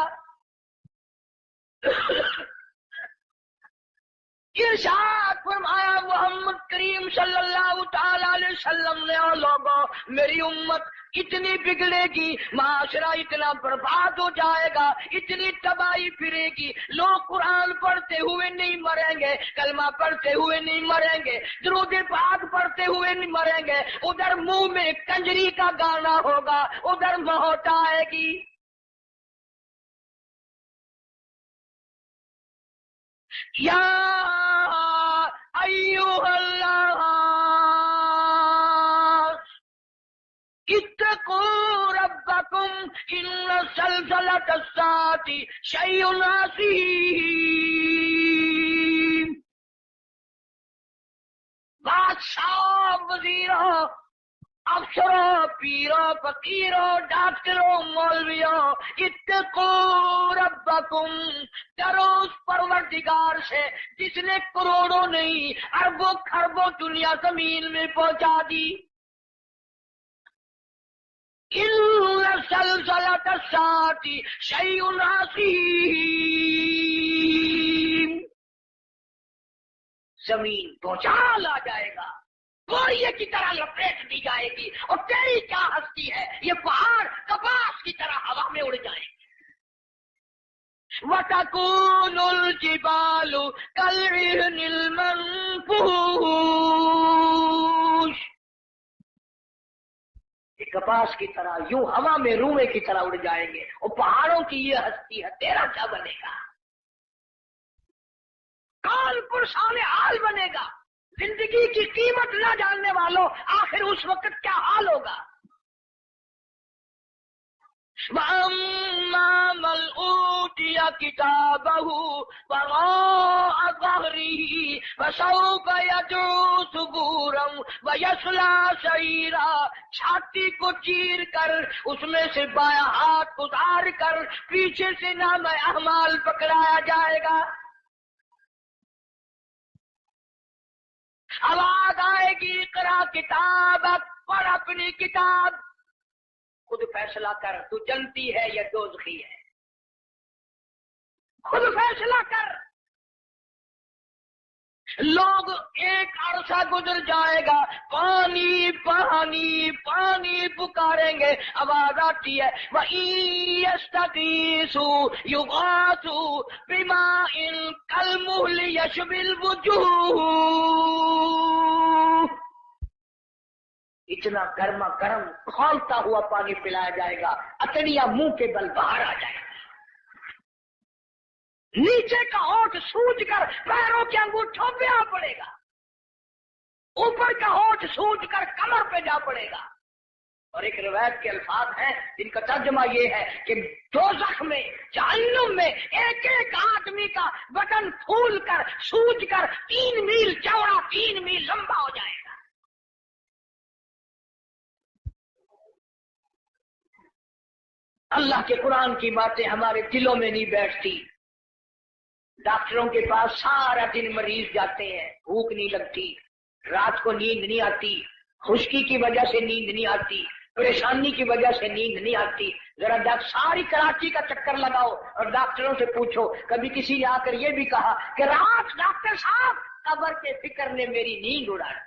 ارشاد فرمایا محمد کریم صلی اللہ تعالی علیہ وسلم نے لوگوں، میری امت اتنی بگڑے گی، معاشرہ اتنا برباد ہو جائے گا، اتنی تباہی پھرے گی، لوگ قرآن پڑھتے ہوئے نہیں مریں گے، کلمہ پڑھتے ہوئے نہیں مریں گے، درود پاک پڑھتے ہوئے نہیں مریں گے، ادھر منہ میں کنجری کا گانا ہوگا، ادھر موت آئے گی. یا ایھا الناس اتقوا ربکم ان زلزلۃ الساعۃ شیء عظیم. بادشاہ، وزیروں، افسروں، پیروں، فقیروں، ڈاکٹروں، مولویوں، اتقوا ربکم، ڈرو اس پروردگار سے جس نے کروڑوں نہیں اربوں خربوں دنیا زمین میں پہنچا دی. ان زلزلۃ الساعۃ شیء عظیم. زمین بھونچال آ جائے گا، کوریے کی طرح لپیٹ دی جائے گی، اور تیری کیا ہستی ہے، یہ پہاڑ کپاس کی طرح ہوا میں اڑ جائیں گے. وَتَكُونُ الْجِبَالُ كَالْعِهْنِ الْمَنفُوشِ. یہ کپاس کی طرح یوں ہوا میں روئے کی طرح اڑ جائیں گے، اور پہاڑوں کی یہ ہستی ہے، تیرا کیا بنے گا؟ کون پرسان حال بنے گا؟ زندگی کی قیمت نہ جاننے والوں، آخر اس وقت کیا حال ہوگا؟ وَأَمَّا مَنْ أُوتِيَ كِتَابَهُ وَرَاءَ ظَهْرِهِ فَسَوْفَ يَدْعُو ثُبُورًا وَيَصْلَىٰ سَعِيرًا. چھاتی کو چیر کر اس میں سے بایاں ہاتھ گزار کر پیچھے سے نام اعمال پکڑایا جائے گا. آواز آئے گی، اقرا کتابک، پڑھ اپنی کتاب، خود فیصلہ کر، تو جنتی ہے یا دوزخی ہے، خود فیصلہ کر. لوگ ایک عرصہ گزر جائے گا، پانی پانی پانی پکاریں گے، آواز آتی ہے وَإِن يَسْتَغِيثُوا يُغَاثُوا بِمَاءٍ كَالْمُهْلِ يَشْوِي الْوُجُوهَ. اتنا گرما گرم کھولتا ہوا پانی پلایا جائے گا، اکڑیاں منہ کے بل باہر آ جائے گا، نیچے کا ہونٹ سوج کر پیروں کے انگوٹھوں پہ آ پڑے گا، اوپر کا ہونٹ سوج کر کمر پہ جا پڑے گا. اور ایک روایت کے الفاظ ہیں جن کا ترجمہ یہ ہے کہ دوزخ میں، جہنم میں ایک ایک آدمی کا بدن پھول کر سوج کر 3 میل چوڑا 3 میل لمبا ہو جائے گا. اللہ کے قرآن کی باتیں ہمارے دلوں میں نہیں بیٹھتی. ڈاکٹروں کے پاس سارا دن مریض جاتے ہیں، بھوک نہیں لگتی، رات کو نیند نہیں آتی، خشکی کی وجہ سے نیند نہیں آتی، پریشانی کی وجہ سے نیند نہیں آتی. ذرا ساری کراچی کا چکر لگاؤ اور ڈاکٹروں سے پوچھو، کبھی کسی نے آ کر یہ بھی کہا کہ رات ڈاکٹر صاحب قبر کے فکر نے میری نیند اڑا دی،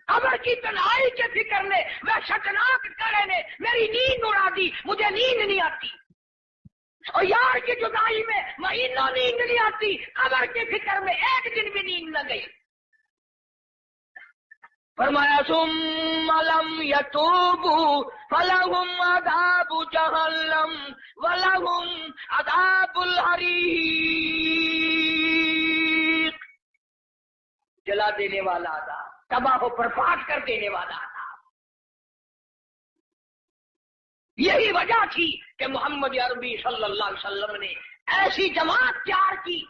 قبر کی تنہائی کے فکر نے، وحشتناک گڑھے نے میری نیند اڑا دی، مجھے نیند نہیں آتی. اور یار کی جدائی میں مہینوں نیند نہیں آتی، قبر کے فکر میں ایک دن بھی نیند نہ گئی. فرمایا ثم لم يتوبوا فلهم عذاب جہنم ولهم عذاب الحریق. دینے والا تھا، تباہ و برباد کر دینے والا تھا۔ یہی وجہ تھی کہ محمد عربی صلی اللہ علیہ وسلم نے ایسی جماعت تیار کی،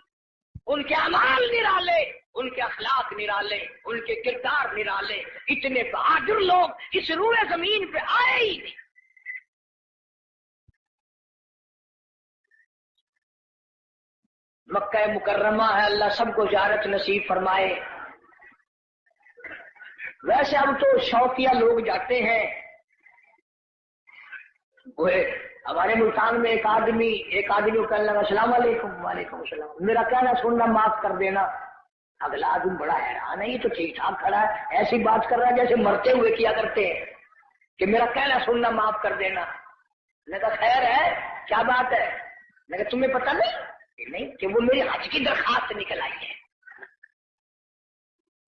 ان کے اعمال نرالے، ان کے اخلاق نرالے، ان کے کردار نرالے، اتنے بہادر لوگ اس روئے زمین پہ آئے ہی نہیں۔ مکہ مکرمہ ہے، اللہ سب کو زیارت نصیب فرمائے۔ ویسے اب تو شوقیہ لوگ جاتے ہیں۔ وہ ہمارے ملتان میں ایک آدمی کو کہنے لگا السلام علیکم، وعلیکم السلام، میرا کہنا سننا معاف کر دینا۔ اگلا آدمی بڑا حیران ہے، یہ تو ٹھیک ٹھاک کھڑا ہے، ایسی بات کر رہا ہے جیسے مرتے ہوئے کیا کرتے ہیں کہ میرا کہنا سننا معاف کر دینا۔ میں نے کہا خیر ہے، کیا بات ہے؟ میں نے کہا تمہیں پتہ نہیں کہ وہ میری حج کی درخواست نکل آئی ہے۔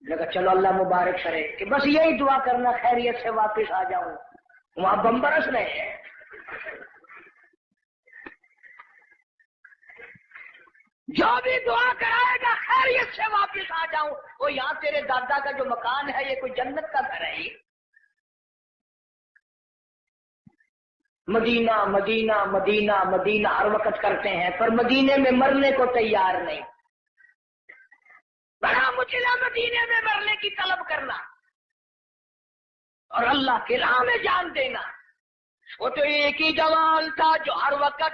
میں نے کہا چلو اللہ مبارک کرے، کہ بس یہی دعا کرنا خیریت سے واپس آ جاؤں۔ وہاں بم برس رہے ہیں۔ جو بھی دعا کرائے گا خیریت سے واپس آ جاؤں۔ وہ یہاں تیرے دادا کا جو مکان ہے یہ کوئی جنت کا گھر ہے؟ مدینہ مدینہ مدینہ مدینہ ہر وقت کرتے ہیں، پر مدینے میں مرنے کو تیار نہیں۔ بڑا مشکل مدینے میں مرنے کی طلب کرنا اور اللہ کی راہ میں جان دینا۔ وہ تو ایک ہی جوان تھا جو ہر وقت،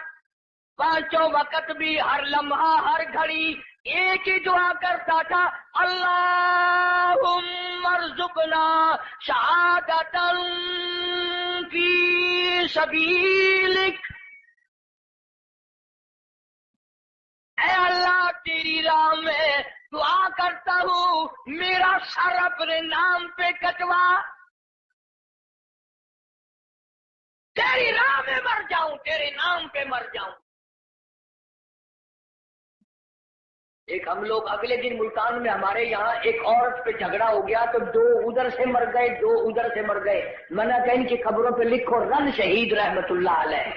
پانچوں وقت بھی، ہر لمحہ، ہر گھڑی ایک ہی دعا کرتا تھا، اللہم ارزقنا شہادتا فی سبیلک۔ اے اللہ تیری راہ میں دعا کرتا ہوں، میرا سر اپنے نام پہ کٹوا، تیری راہ میں مر جاؤں، تیرے نام پہ مر جاؤں۔ ایک ہم لوگ اگلے دن ملتان میں ہمارے یہاں ایک عورت پہ جھگڑا ہو گیا تو دو ادھر سے مر گئے، دو ادھر سے مر گئے۔ میں نے کہا ان کی خبروں پہ لکھو رن شہید رحمت اللہ علیہ،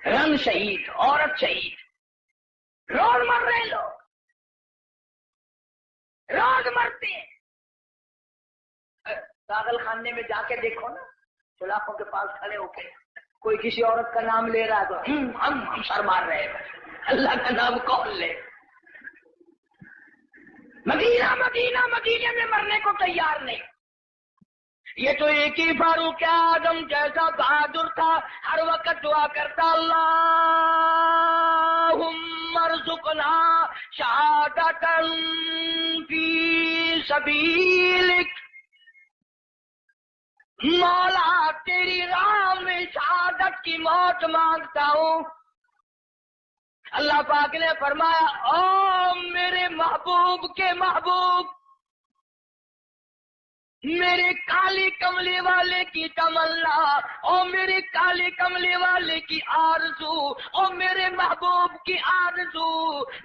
رن شہید، عورت شہید، روز مر رہے لوگ، روز مرتے ہیں۔ پاگل خانے میں جا کے دیکھو نا، سلاخوں کے پاس کھڑے ہو کے کوئی کسی عورت کا نام لے رہا ہے تو ہم سر مار رہے ہیں، اللہ کا نام کون لے؟ مدینہ مدینہ مدینے میں مرنے کو تیار نہیں۔ یہ تو ایک ہی فاروق اعظم جیسا بہادر تھا، ہر وقت دعا کرتا، اللہم ارزقنا شہادتا فی سبیلک۔ مولا تیری راہ میں شہادت کی موت مانگتا ہوں۔ اللہ پاک نے فرمایا، او میرے محبوب کے محبوب، میرے کالی کملی والے کی تمنا، او میرے کالی کملی والے کی آرزو، او میرے محبوب کی آرزو،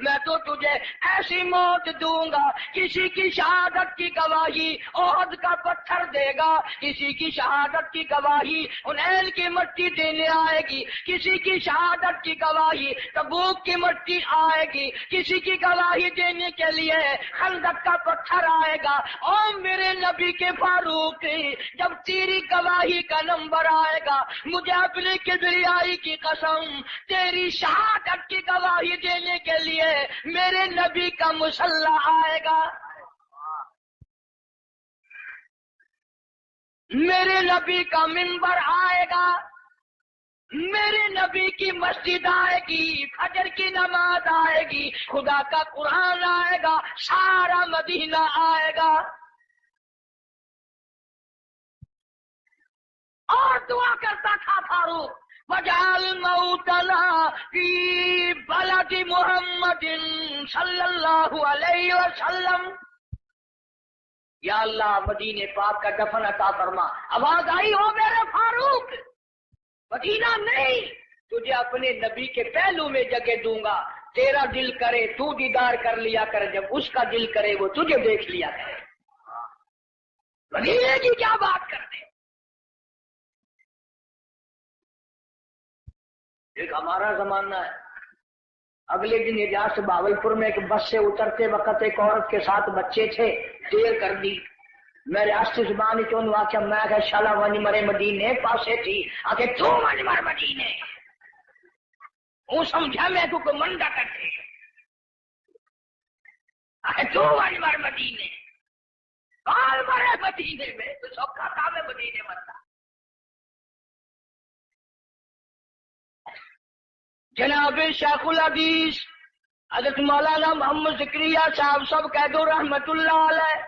میں تو تجھے ایسی موت دوں گا، کسی کی شہادت کی گواہی احد کا پتھر دے گا، کسی کی شہادت کی گواہی حنین کی مٹی دینے آئے گی، کسی کی شہادت کی گواہی تبوک کی مٹی آئے گی، کسی کی گواہی دینے کے لیے خندق کا پتھر آئے گا۔ او میرے نبی کے فاروق، جب تیری گواہی کا نمبر آئے گا، مجھے اپنے کبریائی کی قسم، تیری شہادت کی گواہی دینے کے لیے میرے نبی کا مسلح آئے گا، میرے نبی کا منبر آئے گا، میرے نبی کی مسجد آئے گی، فجر کی نماز آئے گی، خدا کا قرآن آئے گا، سارا مدینہ آئے گا۔ اور دعا کرتا تھا فاروق، وجعل موتنا فی بلد محمد صلی اللہ علیہ وسلم۔ یا اللہ مدینے پاک کا دفن عطا فرما۔ آواز آئی، ہو میرے فاروق، مدینہ نہیں، تجھے اپنے نبی کے پہلو میں جگہ دوں گا، تیرا دل کرے تو دیدار کر لیا کر، جب اس کا دل کرے وہ تجھے دیکھ لیا کرے۔ مدینے کی کیا بات کرتے؟ ایک ہمارا زمانہ ہے، اگلے دن حجاز سے بہاولپور میں ایک بس سے اترتے وقت ایک عورت کے ساتھ بچے تھے، دیر کر دی. میں ریاستی زبان چون واقعہ میں کہ شالا ونج مرے مدینے پاسے تھی آگے تو ونج مر مدینے وہ سمجھا میں کو منڈا کرتے آگے تو ونج مر مدینے بال مرے مدینے میں تو سوکھا کام ہے مدینے مرتا. جناب شیخ الحدیث حضرت مولانا محمد زکریا صاحب سب کہہ دو رحمت اللہ علیہ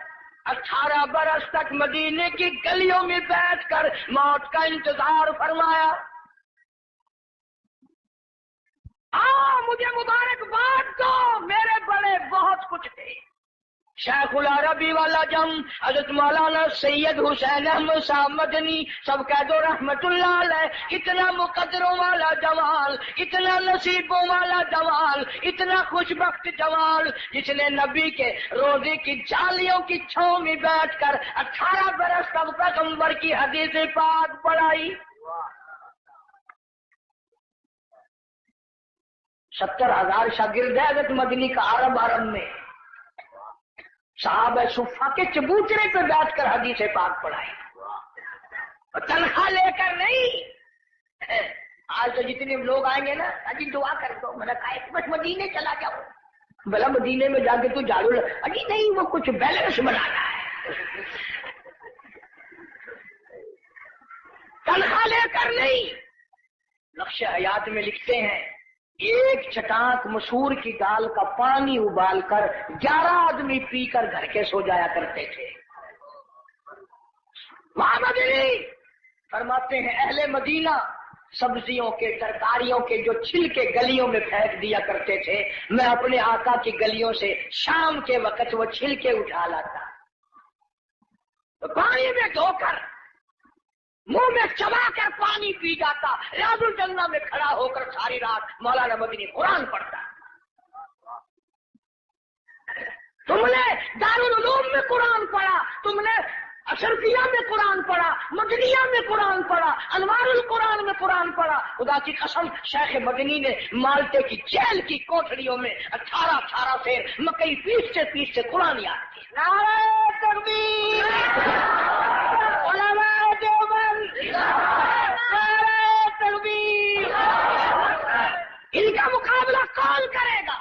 18 برس تک مدینے کی گلیوں میں بیٹھ کر موت کا انتظار فرمایا. مجھے مبارکباد دو، میرے بڑے بہت کچھ تھے. شیخ العربی والا جم حضرت مولانا سید حسین احمد صاحب مدنی سب کہہ دو رحمت اللہ علیہ. اتنا مقدروں والا جوال، اتنا نصیبوں والا جوال، اتنا خوش بخت جوال جس نے نبی کے روزے کی جالیوں کی چھاؤں میں بیٹھ کر 18 برس تک پیغمبر کی حدیث پاک پڑھائی. 70,000 شاگرد ہے حضرت مدنی کا عرب میں. صحابہ صفا کے چبوترے پہ بیٹھ کر حدیث پاک پڑھائی، تنخواہ لے کر نہیں. آج تو جتنے لوگ آئیں گے نا اجی دعا کر دو، میں نے کہا بس مدینے چلا جاؤ. بھلا مدینے میں جا کے تو جھاڑو اجی نہیں، وہ کچھ بیلنس بنانا ہے. تنخواہ لے کر نہیں. نقش حیات میں لکھتے ہیں ایک چٹاک مسور کی دال کا پانی ابال کر 11 آدمی پی کر گھر کے سو جایا کرتے تھے. محمد علی فرماتے ہیں اہل مدینہ سبزیوں کے ترکاریوں کے جو چھلکے گلیوں میں پھینک دیا کرتے تھے، میں اپنے آقا کی گلیوں سے شام کے وقت وہ چھلکے اٹھا لاتا، تو پانی میں دھو کر منہ میں چبا کر پانی پی جاتا. ریاض الجنہ میں کھڑا ہو کر ساری رات مولانا مدنی قرآن پڑھتا. تم نے دارالعلوم میں قرآن پڑھا، تم نے اشرفیہ میں قرآن پڑھا، مدنیہ میں قرآن پڑھا، انوار القرآن میں قرآن پڑھا. خدا کی قسم شیخ مدنی نے مالٹے کی جیل کی کوٹھڑیوں میں 18 سے مکئی پیستے قرآن یاد کی. نعرہ تکبیر، علماء دیوبند، نعرہ تکبیر. ان کا مقابلہ کون کرے گا؟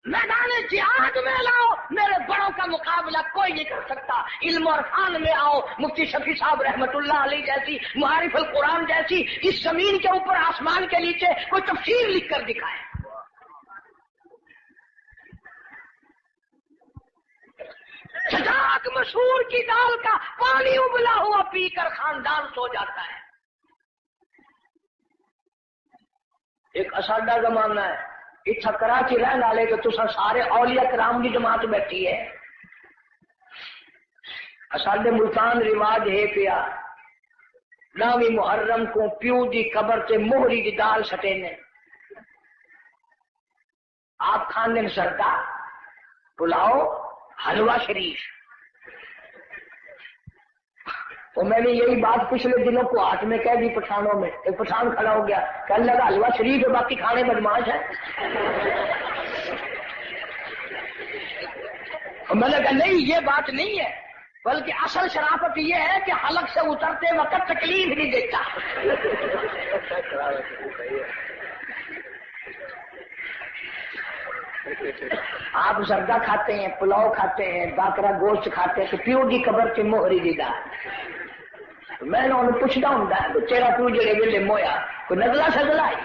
میدان جہاد میں لاؤ، میرے بڑوں کا مقابلہ کوئی نہیں کر سکتا. علم اور فن میں آؤ، مفتی شفیع صاحب رحمت اللہ علیہ جیسی، معارف القرآن جیسی اس زمین کے اوپر آسمان کے نیچے کوئی تفسیر لکھ کر دکھائے. چٹاک مسور کی دال کا پانی ابلا ہوا پی کر خاندان سو جاتا ہے. ایک اساڈا زمانہ ہے اتنا کراچی رہن والے تو تسا سارے اولیاء کرام کی جماعت بیٹھی ہے. اساڈے ملتان رواج ہے پیا 9 محرم کو پیو دی قبر سے موہری دی دال سٹے نے آپ کھانے سردا پلاؤ حلوہ شریف. تو میں نے یہی بات پچھلے دنوں کو ہاتھ میں کہہ دی پٹھانوں میں. ایک پٹھان کھڑا ہو گیا کہ اللہ کا حلوہ شریف ہے باقی کھانے بدماش ہے. میں نے کہا نہیں یہ بات نہیں ہے، بلکہ اصل شرافت یہ ہے کہ حلق سے اترتے وقت تکلیف نہیں دیتا. آپ زردہ کھاتے ہیں، پلاؤ کھاتے ہیں، باکرا گوشت کھاتے ہیں، تو پیو کی قبر سے موہری دیدا. میں نے انہوں پوچھنا ہوں تیرا پیو جڑے ویلے مویا کوئی نزلہ سزلہ ہے،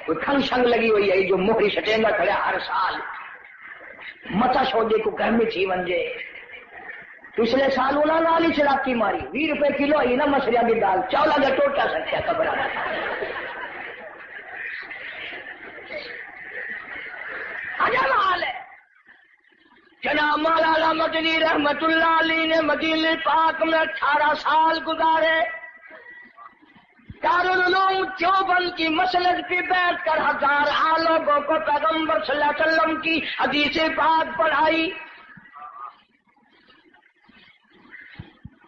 کوئی کھنگ شنگ لگی ہوئی ہے جو موہری سٹینگا کھڑا ہر سال متا سودے کو گھر میں تھی ونجے. پچھلے سال انہوں نے والی چلاکی ماری 20 روپے کلو آئی نا مسریاں کی دال چولا کا ٹوٹا سکیا قبر. عجب حال ہے. جناب مولانا مدنی رحمت اللہ علیہ نے مدینے پاک میں 18 سال گزارے. دارالعلوم دیوبند کی مسجد پہ بیٹھ کر 1000 لوگوں کو پیغمبر صلی اللہ علیہ وسلم کی حدیث پاک پڑھائی.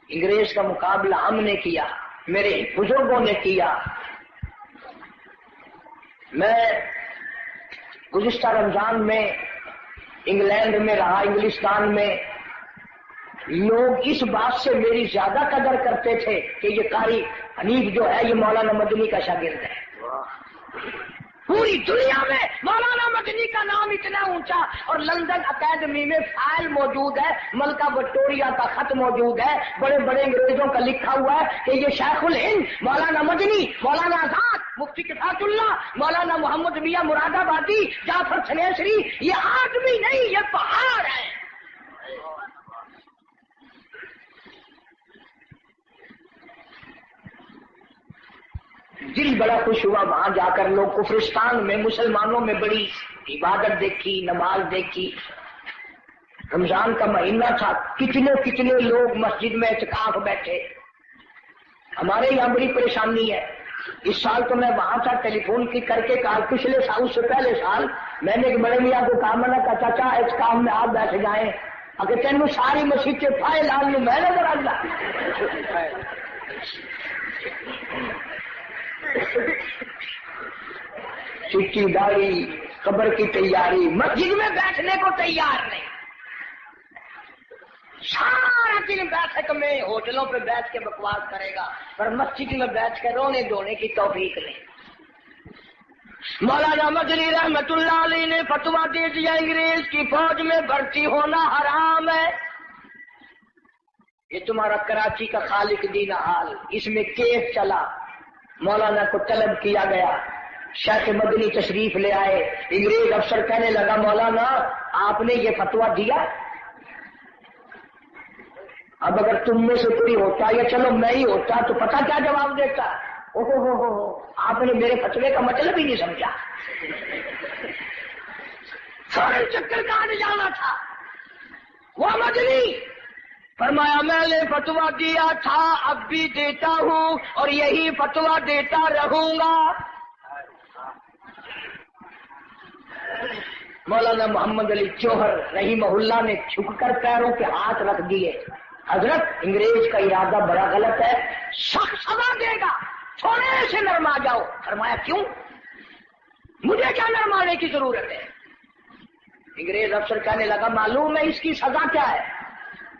انگریز کا مقابلہ ہم نے کیا، میرے بزرگوں نے کیا. میں گزشتہ رمضان میں انگلینڈ میں رہا، انگلستان میں لوگ اس بات سے میری زیادہ قدر کرتے تھے کہ یہ قاری حنیف جو ہے یہ مولانا مدنی کا شاگرد ہے۔ پوری دنیا میں مولانا مدنی کا نام اتنا اونچا، اور لندن اکیڈمی میں فائل موجود ہے، ملکہ وکٹوریہ کا خط موجود ہے، بڑے بڑے انگریزوں کا لکھا ہوا ہے کہ یہ شیخ الہند مولانا مدنی، مولانا آزاد، مفتی کفایت اللہ، مولانا محمد میاں مراد آبادی، جعفر سنیسری، یہ آدمی نہیں، یہ پہاڑ ہے۔ دل بڑا خوش ہوا وہاں جا کر، لوگ کفرستان میں مسلمانوں میں بڑی عبادت دیکھی، نماز دیکھی۔ رمضان کا مہینہ تھا، کتنے کتنے لوگ مسجد میں اعتکاف بیٹھے۔ ہمارے یہاں بڑی پریشانی ہے، اس سال تو میں وہاں تھا، ٹیلی فون کی کر کے کہا، پچھلے سال سے پہلے سال میں نے ایک بڑے میاں کو کہا، میں نے کہا چاچا اعتکاف میں آپ بیٹھ جائیں، اگر تینوں ساری مسجد کے فائل آن لوں میں نظر آ چٹی داڑھی، قبر کی تیاری، مسجد میں بیٹھنے کو تیار نہیں، سارا دن بیٹھک میں ہوٹلوں پہ بیٹھ کے بکواس کرے گا، پر مسجد میں بیٹھ کے رونے دھونے کی توفیق نہیں۔ مولانا مدنی رحمت اللہ علیہ نے فتویٰ دے دیا انگریز کی فوج میں بھرتی ہونا حرام ہے۔ یہ تمہارا کراچی کا خالق دین حال، اس میں کیس چلا، مولانا کو طلب کیا گیا، شیخ مدنی تشریف لے آئے، انگریز افسر کہنے لگا مولانا آپ نے یہ فتویٰ دیا؟ اب اگر تم میں سے کوئی ہوتا یا چلو میں ہی ہوتا تو پتہ کیا جواب دیتا؟ ہو آپ نے میرے فتوے کا مطلب ہی نہیں سمجھا، فوراً چکر کاٹ جانا تھا۔ وہ مدنی فرمایا میں نے فتویٰ دیا تھا، اب بھی دیتا ہوں اور یہی فتویٰ دیتا رہوں گا۔ مولانا محمد علی جوہر رحمہ اللہ نے جھک کر پیروں کے ہاتھ رکھ دیے، حضرت انگریز کا ارادہ بڑا غلط ہے، سخت سزا دے گا، تھوڑے سے نرما جاؤ۔ فرمایا کیوں؟ مجھے کیا نرمانے کی ضرورت ہے؟ انگریز افسر کہنے لگا معلوم ہے اس کی سزا کیا ہے؟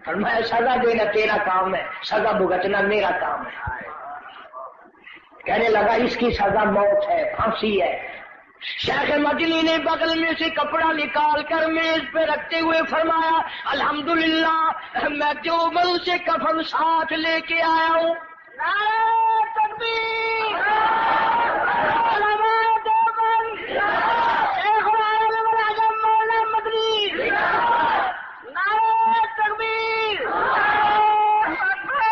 فرمایا سزا دینا تیرا کام ہے، سزا بھگتنا میرا کام ہے۔ کہنے لگا اس کی سزا موت ہے، پھانسی ہے۔ شیخ مدنی نے بغل میں سے کپڑا نکال کر میز پہ رکھتے ہوئے فرمایا الحمدللہ میں دیوبند سے کفن ساتھ لے کے آیا ہوں۔ نعرہ تکبیر، علماء دیوبند، شیخ العالم الاعظم مولانا مدنی، نعرہ تکبیر۔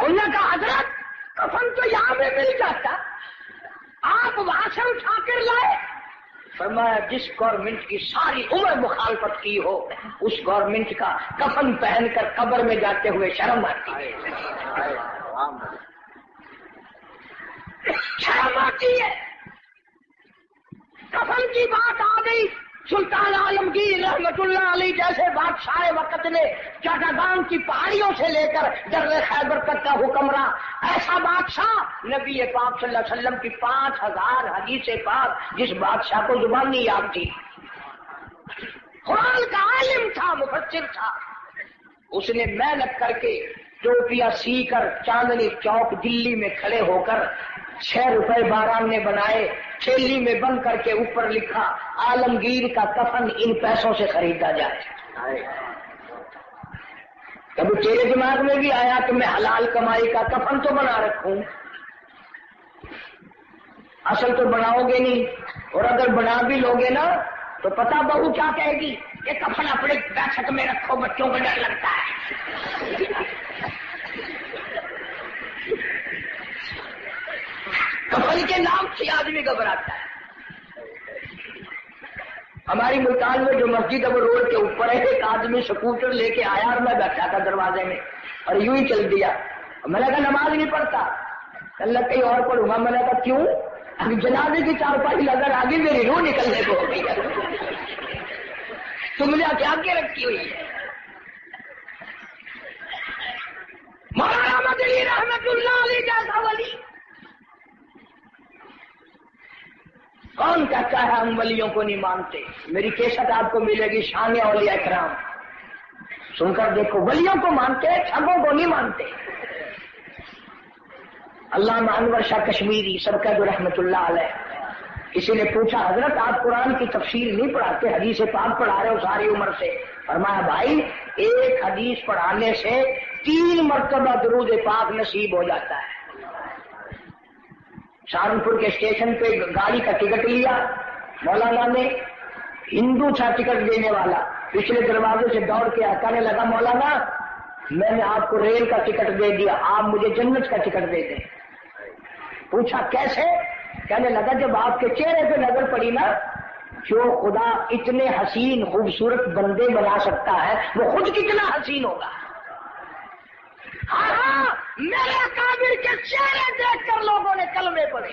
انہوں نے کہا حضرت کفن تو یہاں میں مل جاتا، آپ وہاں سے اٹھا کر لائے۔ فرمایا جس گورنمنٹ کی ساری عمر مخالفت کی ہو اس گورنمنٹ کا کفن پہن کر قبر میں جاتے ہوئے شرم آتی ہے، شرم آتی ہے۔ کفن کی بات آ گئی، سلطان عالمگیر رحمت اللہ علیہ جیسے بادشاہ وقت نے چٹاگان کی پہاڑیوں سے لے کر در خیبر تک کا حکمراں، ایسا بادشاہ نبی پاک صلی اللہ علیہ وسلم کی 5000 حدیث پاک جس بادشاہ کو زبان نہیں یاد تھی، قرآن کا عالم تھا، مفسر تھا، اس نے محنت کر کے ٹوپیاں سی کر چاندنی چوک دلی میں کھڑے ہو کر 6 روپے باران نے بنائے، تھیلی میں بند کر کے اوپر لکھا عالمگیر کا کفن ان پیسوں سے خریدا جائے۔ کبھی تیرے دماغ میں بھی آیا کہ میں حلال کمائی کا کفن تو بنا رکھوں؟ اصل تو بناؤ گے نہیں، اور اگر بنا بھی لوگے نا تو پتہ بہو کیا کہے گی، یہ کفن اپنے بیٹھک میں رکھو، بچوں کو ڈر لگتا ہے۔ کفن کے نام سے آدمی گھبراتا ہے۔ ہماری ملتان میں جو مسجد اب روڈ کے اوپر ہے، ایک آدمی سکوٹر لے کے آیا اور میں بیٹھا تھا دروازے میں اور یوں ہی چل دیا، میں نے کہا نماز نہیں پڑھتا، اللہ کہیں اور پڑھوں گا۔ میں نے کہا کیوں؟ ابھی جنازے کی چارپائی نظر آگے میری روح نکلنے کو ہو گئی ہے، تم نے کیا کے رکھی ہوئی ہے؟ مولانا مدنی رحمت اللہ علیہ جیسا ولی کون کہتا ہے ہم ولیوں کو نہیں مانتے؟ میری کیسٹ آپ کو ملے گی، شان اولیاء کرام، سن کر دیکھو، ولیوں کو مانتے ہیں، ٹھگوں کو نہیں مانتے۔ علامہ انور شاہ کشمیری سب کا جو رحمت اللہ علیہ، کسی نے پوچھا حضرت آپ قرآن کی تفسیر نہیں پڑھاتے، حدیث پاک پڑھا رہے ہو ساری عمر سے؟ فرمایا بھائی ایک حدیث پڑھانے سے 3 مرتبہ درود پاک نصیب ہو جاتا ہے۔ سہارنپور کے اسٹیشن پہ گاڑی کا ٹکٹ لیا مولانا نے، ہندو تھا ٹکٹ دینے والا، پچھلے دروازے سے دوڑ کے کہنے لگا مولانا میں نے آپ کو ریل کا ٹکٹ دے دیا، آپ مجھے جنت کا ٹکٹ دے دیں۔ پوچھا کیسے؟ کہنے لگا جب آپ کے چہرے پہ نظر پڑی نا، جو خدا اتنے حسین خوبصورت بندے بنا سکتا ہے وہ خود کتنا حسین ہوگا۔ ہاں میرے اکابر کے چہرے دیکھ کر لوگوں نے کلمے پڑھے،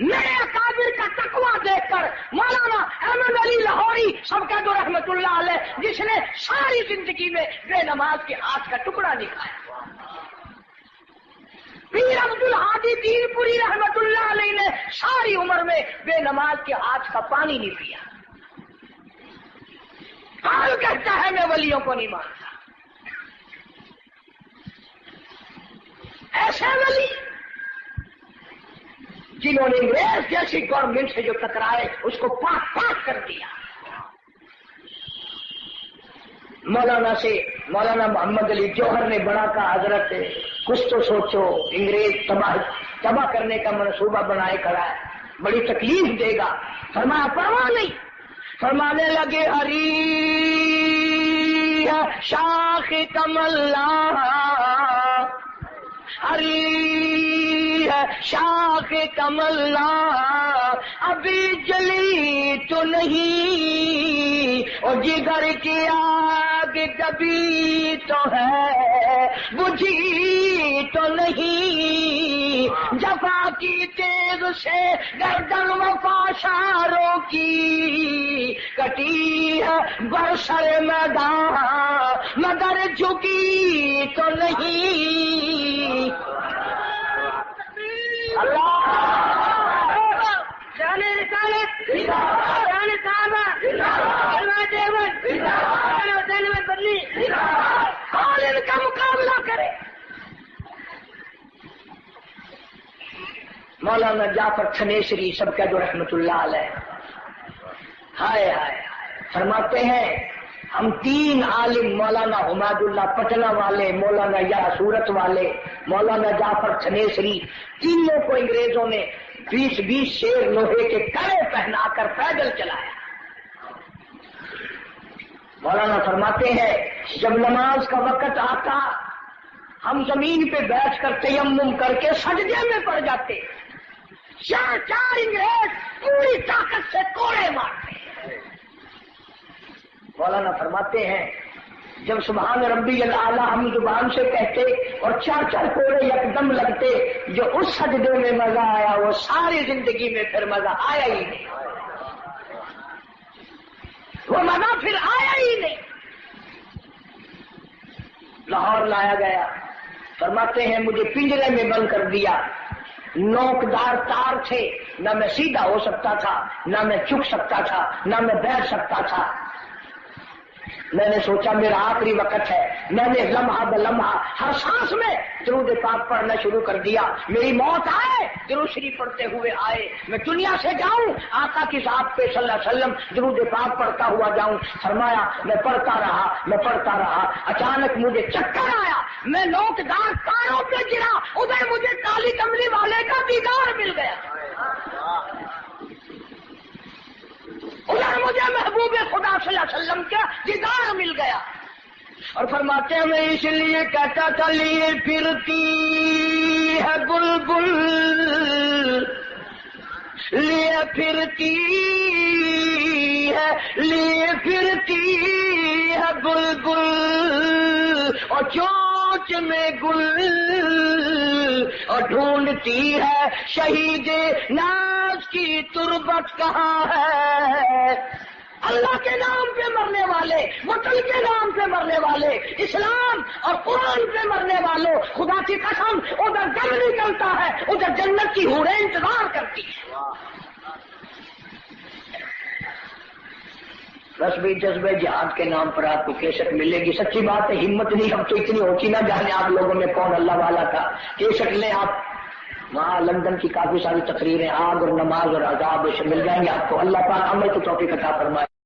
میرے اکابر کا تقویٰ دیکھ کر مولانا احمد علی لاہوری سب کا جو رحمت اللہ علیہ، جس نے ساری زندگی میں بے نماز کے ہاتھ کا ٹکڑا نہیں کھایا، پیر عبد الحادی دین پوری رحمت اللہ علیہ نے ساری عمر میں بے نماز کے ہاتھ کا پانی نہیں پیا، حال کہتا ہے میں ولیوں کو نہیں مانتا۔ ایسے ولی جنہوں نے انگریز جیسی گورنمنٹ سے جو ٹکرائے اس کو پاک پاک کر دیا۔ مولانا سے مولانا محمد علی جوہر نے بڑا کہا حضرت کچھ تو سوچو، انگریز تباہ کرنے کا منصوبہ بنائے کھڑا ہے، بڑی تکلیف دے گا۔ فرمایا پرواہ نہیں، فرمانے لگے ہری شاخ کمل ہری شاخ کمل ابھی جلی تو نہیں، اور جگر کی آگ کبھی تو ہے بجھی تو نہیں، جفا کی تیز سے گردن وفا شاروں کی کٹی ہے برسر میدان مگر جھکی تو نہیں۔ اللہ جانے رسالت جانے صحابہ جلوہ دیوبند جلوہ بدلی اور ان کا مقابلہ کرے۔ مولانا جعفر چھنیسری سب کا جو رحمت اللہ علیہ، ہائے ہائے فرماتے ہیں ہم 3 عالم مولانا حماد اللہ پٹنہ والے، مولانا یا سورت والے، مولانا جعفر چھنیسری، تینوں کو انگریزوں نے 20 شیر لوہے کے کڑے پہنا کر پیدل چلایا۔ مولانا فرماتے ہیں جب نماز کا وقت آتا ہم زمین پہ بیٹھ کر تیمم کر کے سجدے میں پڑ جاتے، 4 انگریز پوری طاقت سے کوڑے مارتے۔ مولانا فرماتے ہیں جب سبحان ربی الاعلیٰ ہم زبان سے کہتے اور 4 کوڑے یکدم لگتے، جو اس سجدے میں مزہ آیا وہ ساری زندگی میں پھر مزہ آیا ہی نہیں، وہ مزہ پھر آیا ہی نہیں۔ لاہور لایا گیا، فرماتے ہیں مجھے پنجرے میں بند کر دیا، نوکدار تار تھے، نہ میں سیدھا ہو سکتا تھا، نہ میں جھک سکتا تھا، نہ میں بیٹھ سکتا تھا۔ میں نے سوچا میرا آخری وقت ہے، میں نے لمحہ بلمحہ ہر سانس میں درود پاک پڑھنا شروع کر دیا، میری موت آئے درود شریف پڑھتے ہوئے آئے، میں دنیا سے جاؤں آقا کی ذات پہ صلی اللہ علیہ وسلم درود پاک پڑھتا ہوا جاؤں۔ فرمایا میں پڑھتا رہا، اچانک مجھے چکر آیا، میں نوکدار تاروں پہ گرا، ادھر مجھے کالی کملی والے کا دیدار مل گیا، ادھر مجھے محبوب خدا صلی اللہ علیہ وسلم کا دیدار مل گیا۔ اور فرماتے ہیں میں اس لیے کہتا تھا لیے پھرتی ہے بلبل، لیے پھرتی ہے بلبل، اور چونچ میں گل، اور ڈھونڈتی ہے شہید ناز کی تربت کہاں ہے، اللہ کے نام پہ مرنے والے، وطن کے نام پہ مرنے والے، اسلام اور قرآن پہ مرنے والوں، خدا کی قسم ادھر دم نکلتا ہے، ادھر جنت کی حوریں انتظار کرتی ہیں۔ بس بھی جذبے جہاد کے نام پر آپ کو کیسٹ ملے گی، سچی بات ہے، ہمت نہیں اب تو اتنی ہوتی نہ جانے آپ لوگوں میں کون اللہ والا تھا۔ کیسٹ لیں آپ، وہاں لندن کی کافی ساری تقریریں آگ اور نماز اور عذاب سے مل جائیں گے آپ کو۔ اللہ پاک عمل کی توفیق عطا فرمائے۔